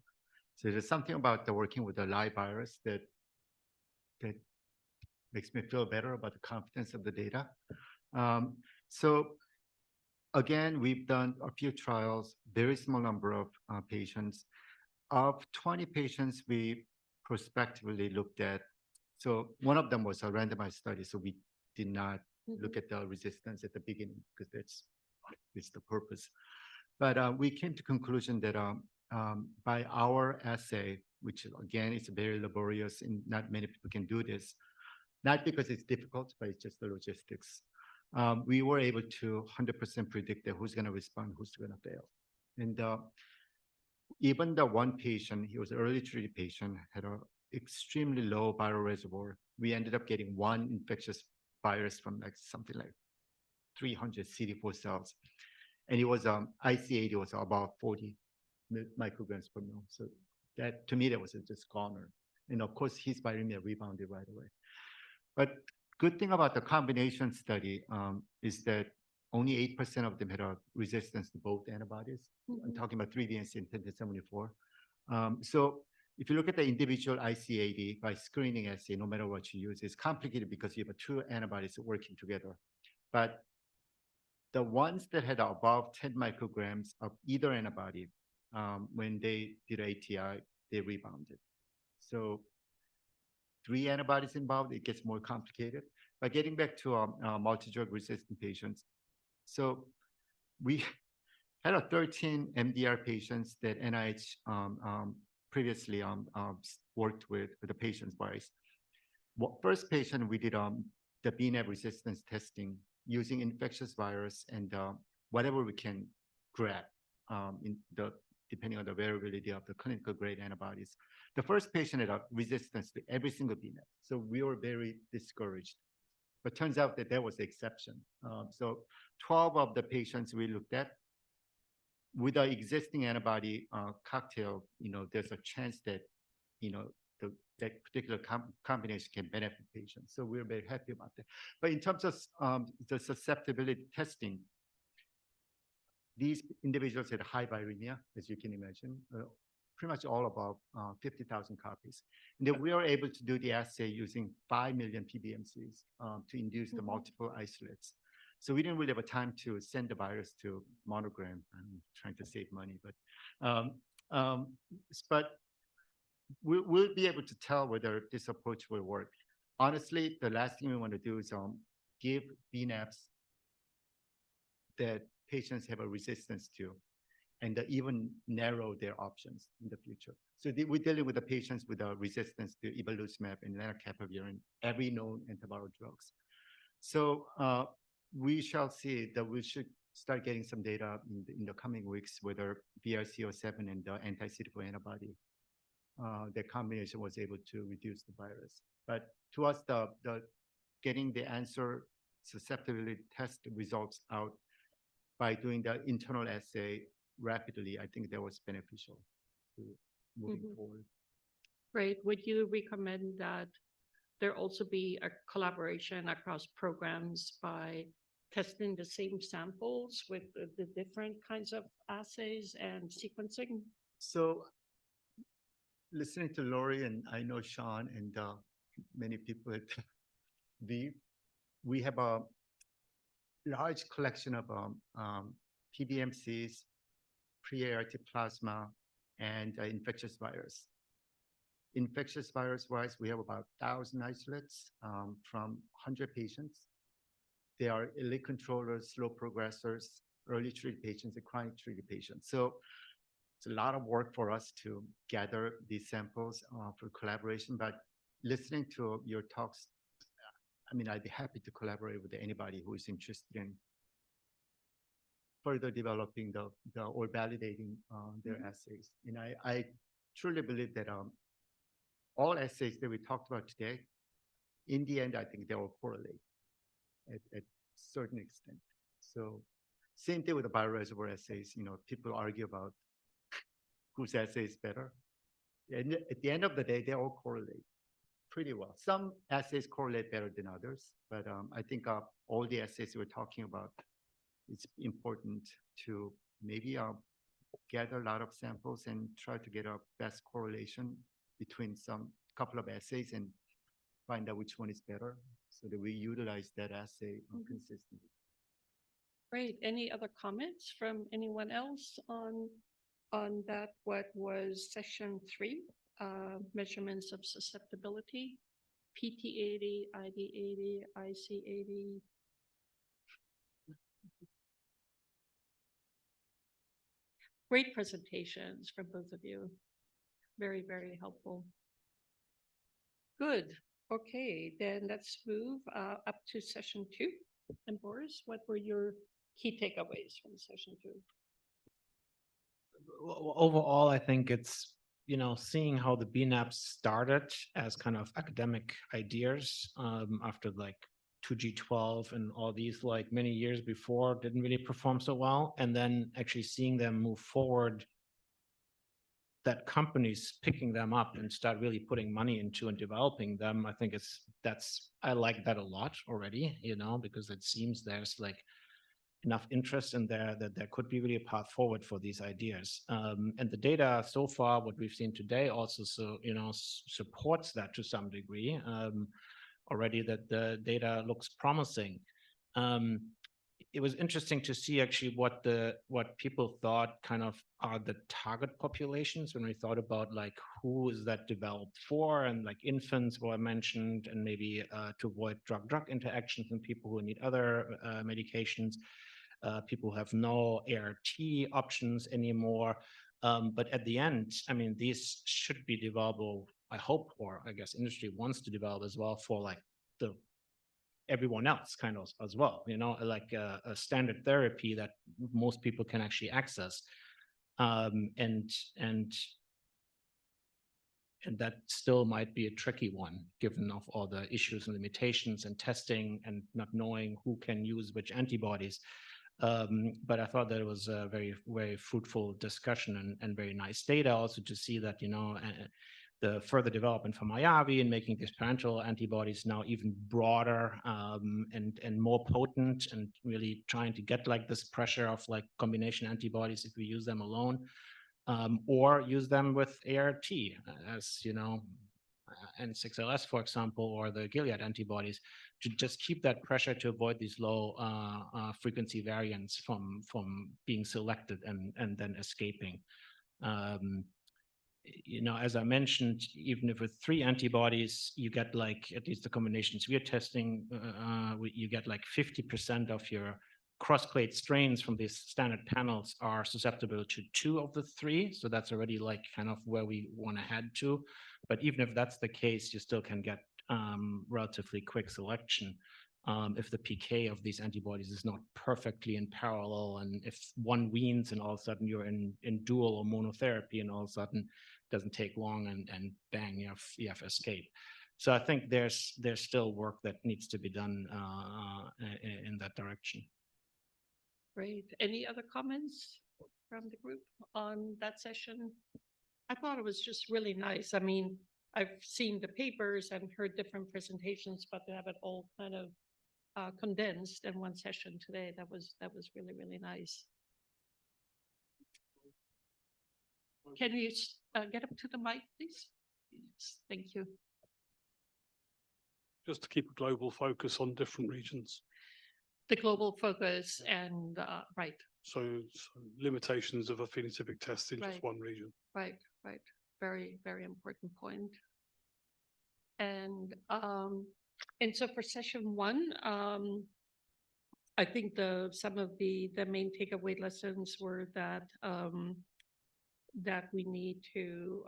So there's something about the working with the live virus that makes me feel better about the confidence of the data. So again, we've done a few trials, very small number of patients. Of 20 patients we prospectively looked at, so one of them was a randomized study, so we did not look at the resistance at the beginning because it's the purpose. But we came to conclusion that by our assay, which again is very laborious and not many people can do this, not because it's difficult, but it's just the logistics. We were able to 100% predict that who's going to respond, who's going to fail. And even the one patient, he was an early treated patient, had an extremely low viral reservoir. We ended up getting one infectious virus from like something like 300 CD4 cells. And it was IC80 was about 40 micrograms per mil. So that, to me, that was just goner. And of course, his viremia rebounded right away. But good thing about the combination study is that only 8% of them had a resistance to both antibodies. I'm talking about 3DNC and 1074. So if you look at the individual IC80 by screening assay, no matter what you use, it's complicated because you have two antibodies working together. But the ones that had above 10 micrograms of either antibody, when they did ATI, they rebounded. So 3 antibodies involved, it gets more complicated. But getting back to multi-drug resistant patients, so we had 13 MDR patients that NIH previously worked with the patient's bias. First patient, we did the bNAb resistance testing using infectious virus and whatever we can grab depending on the variability of the clinical grade antibodies. The first patient had a resistance to every single bNAb. So we were very discouraged. But turns out that there was the exception. So 12 of the patients we looked at, with the existing antibody cocktail, there's a chance that, that particular combination can benefit patients. So we're very happy about that. But in terms of the susceptibility testing, these individuals had high viremia, as you can imagine, pretty much all above 50,000 copies. And then we were able to do the assay using 5 million PBMCs to induce the multiple isolates. So we didn't really have a time to send the virus to Monogram. I'm trying to save money, but we'll be able to tell whether this approach will work. Honestly, the last thing we want to do is give bNAbs that patients have a resistance to and even narrow their options in the future. So we're dealing with the patients with a resistance to iberdomide and lenacapavir and every known antiviral drugs. So we shall see that we should start getting some data in the coming weeks, whether BRCA7 and the anti-CD4 antibody, the combination was able to reduce the virus. But to us, the getting the answer susceptibility test results out by doing the internal assay rapidly, I think that was beneficial to moving forward. Great. Would you recommend that there also be a collaboration across programs by testing the same samples with the different kinds of assays and sequencing? So listening to Lori, and I know Sean and many people at we have a large collection of PBMCs, pre-ART plasma, and infectious virus. Infectious virus wise, we have about 1,000 isolates from 100 patients. They are elite controllers, slow progressors, early treated patients, and chronic treated patients. So it's a lot of work for us to gather these samples for collaboration, but listening to your talks, I mean, I'd be happy to collaborate with anybody who is interested in further developing or validating their assays. And I truly believe that all assays that we talked about today, in the end, I think they will correlate at a certain extent. So same thing with the bioreservoir assays. You know, people argue about whose assay is better. And at the end of the day, they all correlate pretty well. Some assays correlate better than others, but I think all the assays we're talking about, it's important to maybe gather a lot of samples and try to get a best correlation between some couple of assays and find out which one is better so that we utilize that assay consistently. Great. Any other comments from anyone else on that? What was session 3, measurements of susceptibility, PT80, ID80, IC80. Great presentations from both of you. Very, very helpful. Good. Okay, then let's move up to session 2. And Boris, what were your key takeaways from session 2? Overall, I think it's, you know, seeing how the bNAbs started as kind of academic ideas after like 2G12 and all these like many years before didn't really perform so well. And then actually seeing them move forward, that companies picking them up and start really putting money into and developing them, I think I like that a lot already, you know, because it seems there's like enough interest in there that there could be really a path forward for these ideas. And the data so far, what we've seen today also, supports that to some degree already, that the data looks promising. It was interesting to see actually what people thought kind of are the target populations when we thought about like who is that developed for, and like infants were mentioned, and maybe to avoid drug-drug interactions in people who need other medications, people who have no ART options anymore. But at the end, I mean, these should be developable, I hope, or I guess industry wants to develop as well for like everyone else kind of as well, you know, like a standard therapy that most people can actually access. And that still might be a tricky one, given of all the issues and limitations and testing and not knowing who can use which antibodies. But I thought that it was a very, very fruitful discussion and very nice data also to see that, you know, the further development from IAVI and making these parental antibodies now even broader and more potent, and really trying to get like this pressure of like combination antibodies if we use them alone, or use them with ART, as you know, N6LS, for example, or the Gilead antibodies, to just keep that pressure to avoid these low frequency variants from being selected and then escaping. You know, as I mentioned, even if with 3 antibodies, you get like, at least the combinations we're testing, you get like 50% of your cross-clade strains from these standard panels are susceptible to 2 of the 3. So that's already like kind of where we want to head to. But even if that's the case, you still can get relatively quick selection if the PK of these antibodies is not perfectly in parallel, and if one weans and all of a sudden you're in dual or monotherapy, and all of a sudden it doesn't take long and bang, you have escape. So I think there's still work that needs to be done in that direction. Great. Any other comments from the group on that session? I thought it was just really nice. I mean, I've seen the papers and heard different presentations, but to have it all kind of condensed in one session today, that was really, really nice. Can you get up to the mic, please? Yes, thank you. Just to keep a global focus on different regions. The global focus and right. So limitations of a phenotypic test in Right. just one region. Right, right. Very, very important point. And so for session 1, I think some of the main takeaway lessons were that that we need to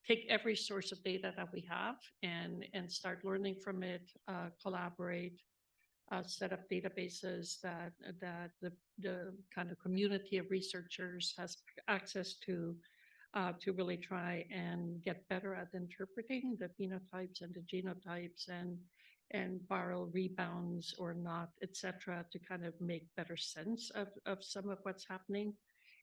take every source of data that we have and start learning from it, collaborate, set up databases that the kind of community of researchers has access to really try and get better at interpreting the phenotypes and the genotypes and viral rebounds or not, et cetera, to kind of make better sense of some of what's happening.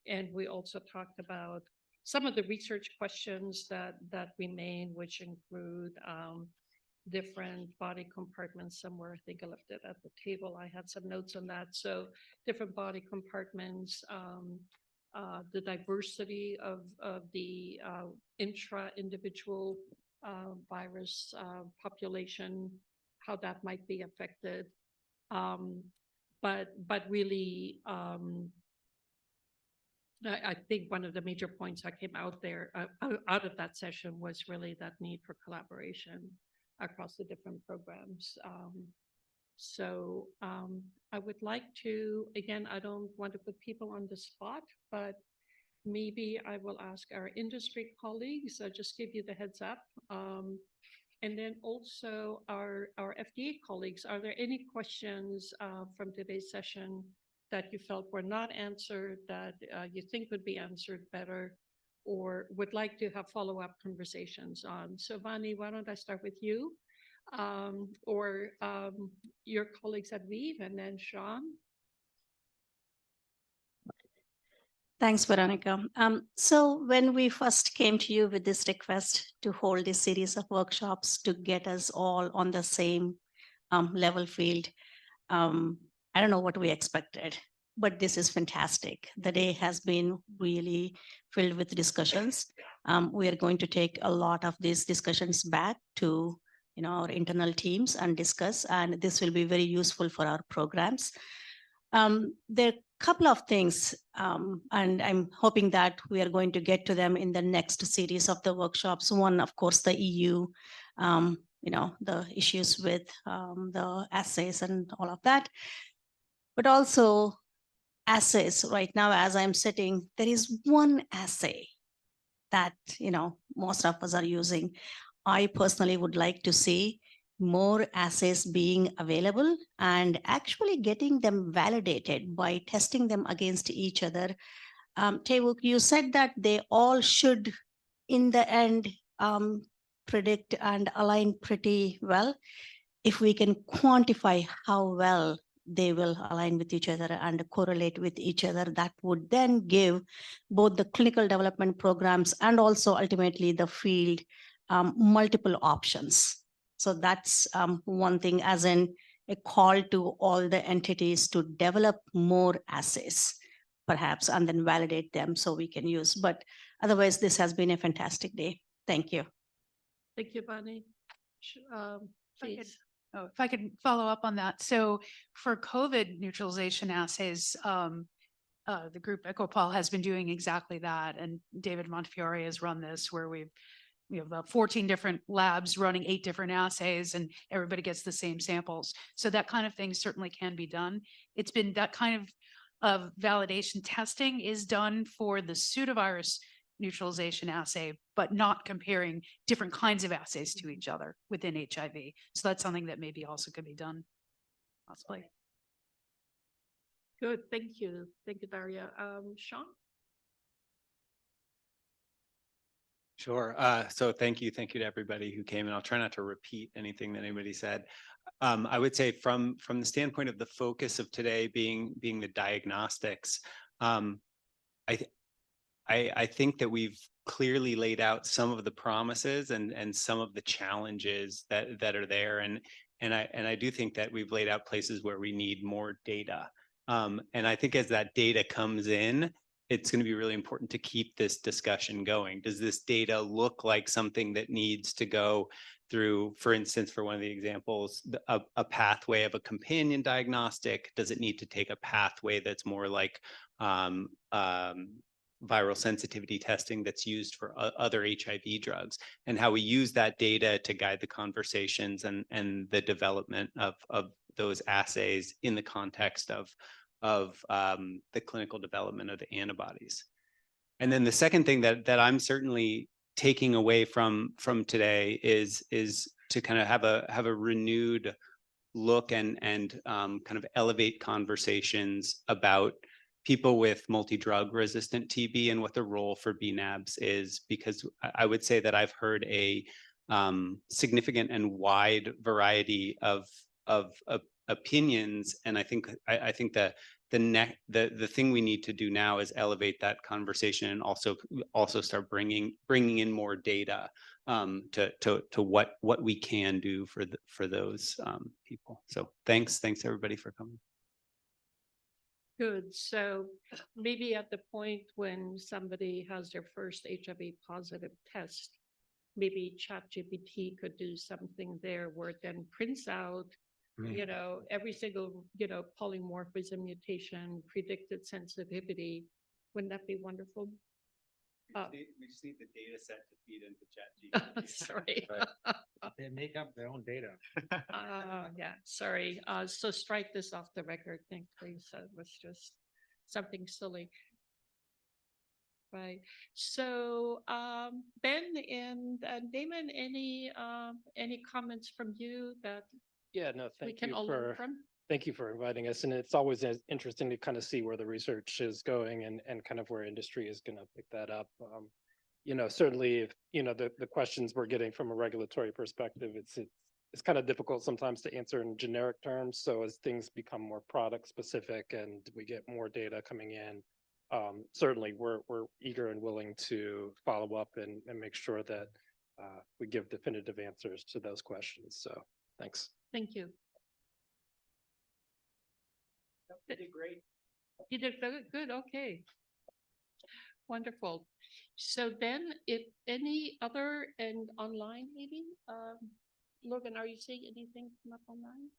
And we also talked about some of the research questions that remain, which include different body compartments somewhere. I think I left it at the table. I had some notes on that. So different body compartments, the diversity of the intra-individual virus population, how that might be affected. But really, I think one of the major points that came out there, out of that session, was really that need for collaboration across the different programs. So I would like to, again, I don't want to put people on the spot, but maybe I will ask our industry colleagues, just give you the heads up. And then also our FDA colleagues, are there any questions from today's session that you felt were not answered, that you think would be answered better, or would like to have follow-up conversations on? So Vani, why don't I start with you, or your colleagues at Weave, and then Sean? Thanks, Veronica. So when we first came to you with this request to hold this series of workshops to get us all on the same level field, I don't know what we expected, but this is fantastic. The day has been really filled with discussions. We are going to take a lot of these discussions back to our internal teams and discuss, and this will be very useful for our programs. There are a couple of things, and I'm hoping that we are going to get to them in the next series of the workshops. One, of course, the EU, the issues with the assays and all of that. But also assays. Right now, as I'm sitting, there is one assay that most of us are using. I personally would like to see more assays being available and actually getting them validated by testing them against each other. Taewuk, you said that they all should, in the end, predict and align pretty well. If we can quantify how well they will align with each other and correlate with each other, that would then give both the clinical development programs and also ultimately the field multiple options. So that's one thing, as in a call to all the entities to develop more assays, perhaps, and then validate them so we can use. But otherwise, this has been a fantastic day. Thank you. Thank you, Vani. Please. If I could follow up on that. So for COVID neutralization assays, the group EcoPol has been doing exactly that. And David Montefiore has run this, where we've you have about 14 different labs running 8 different assays and everybody gets the same samples. So that kind of thing certainly can be done. It's been that kind of validation testing is done for the pseudovirus neutralization assay, but not comparing different kinds of assays to each other within HIV. So that's something that maybe also could be done possibly. Good, thank you. Thank you, Daria. Sean? Sure. So thank you to everybody who came, and I'll try not to repeat anything that anybody said. I would say from the standpoint of the focus of today being the diagnostics, I think that we've clearly laid out some of the promises and some of the challenges that are there, and I do think that we've laid out places where we need more data. And I think as that data comes in, it's going to be really important to keep this discussion going. Does this data look like something that needs to go through, for instance, for one of the examples, a pathway of a companion diagnostic? Does it need to take a pathway that's more like viral sensitivity testing that's used for other HIV drugs, and how we use that data to guide the conversations and the development of those assays in the context of the clinical development of the antibodies. And then the second thing that I'm certainly taking away from today is to kind of have a renewed look and kind of elevate conversations about people with multi-drug resistant TB and what the role for bNAbs is, because I would say that I've heard a significant and wide variety of opinions, and I think that the thing we need to do now is elevate that conversation and also start bringing in more data to what we can do for those people. So thanks everybody for coming. Good. So maybe at the point when somebody has their first HIV positive test, maybe ChatGPT could do something there where it then prints out, you know, every single, you know, polymorphism mutation, predicted sensitivity. Wouldn't that be wonderful? We just need the data set to feed into ChatGPT. Sorry. They make up their own data. Yeah, sorry. So strike this off the record, thanks, please. It was just something silly. Right. So Ben and Damon, any comments from you that Yeah, no, we thank can you all learn for from? thank you for inviting us. And it's always interesting to kind of see where the research is going and kind of where industry is going to pick that up. You know, certainly if, you know, the questions we're getting from a regulatory perspective, it's kind of difficult sometimes to answer in generic terms. So as things become more product specific and we get more data coming in, certainly we're eager and willing to follow up and make sure that we give definitive answers to those questions. So thanks. Thank you. You did great. You did good. Okay. Wonderful. So then if any other and online maybe, Logan, are you seeing anything come up online?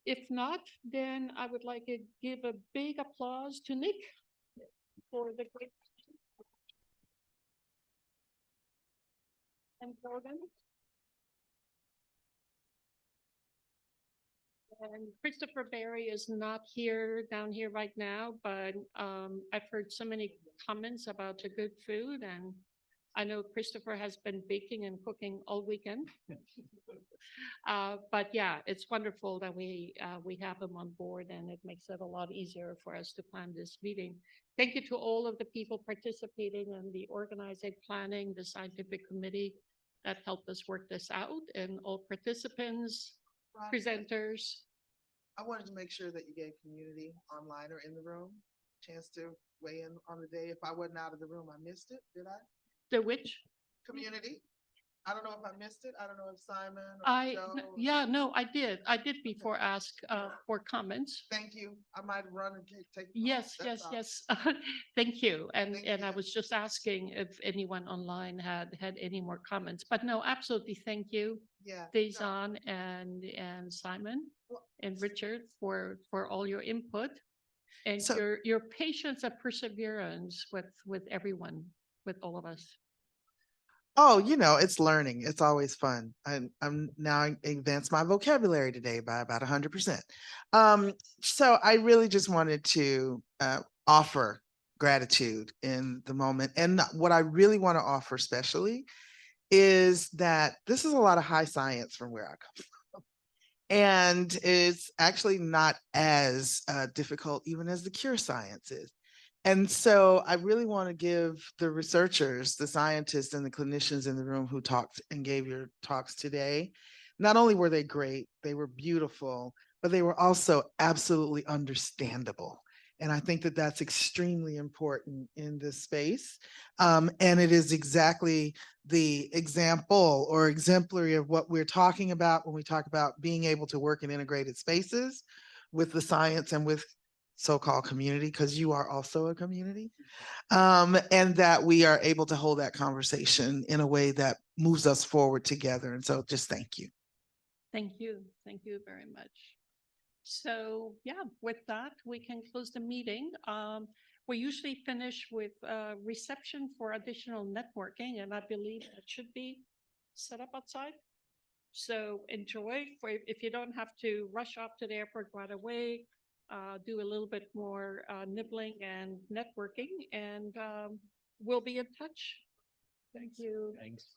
If not, then I would like to give a big applause to Nick for the great and Logan. And Christopher Berry is not down here right now, but I've heard so many comments about the good food, and I know Christopher has been baking and cooking all weekend. But yeah, it's wonderful that we have him on board, and it makes it a lot easier for us to plan this meeting. Thank you to all of the people participating in the organizing, planning, the scientific committee that helped us work this out, and all participants, presenters. I wanted to make sure that you gave community online or in the room a chance to weigh in on the day. If I wasn't out of the room, I missed it, did I? The which? Community. I don't know if I missed it. I don't know if Simon or Joe. Yeah, no, I did. I did before ask for comments. Thank you. I might run and take. Yes. Thank you. And I was just asking if anyone online had any more comments, but no, absolutely. Thank you. Yeah. Dazan and Simon and Richard for all your input. And So- your patience and perseverance with everyone, with all of us. Oh, it's learning. It's always fun. I'm now advanced my vocabulary today by about 100%. So I really just wanted to offer gratitude in the moment. And what I really want to offer especially is that this is a lot of high science from where I come from. And it's actually not as difficult even as the cure science is. And so I really want to give the researchers, the scientists and the clinicians in the room who talked and gave your talks today, not only were they great, they were beautiful, but they were also absolutely understandable. And I think that that's extremely important in this space. And it is exactly the example or exemplary of what we're talking about when we talk about being able to work in integrated spaces with the science and with so-called community, because you are also a community, and that we are able to hold that conversation in a way that moves us forward together. And so just thank you. Thank you. Thank you very much. So yeah, with that, we can close the meeting. We usually finish with reception for additional networking, and I believe it should be set up outside. So enjoy. If you don't have to rush off to the airport right away, do a little bit more nibbling and networking, and we'll be in touch. Thank you. Thanks.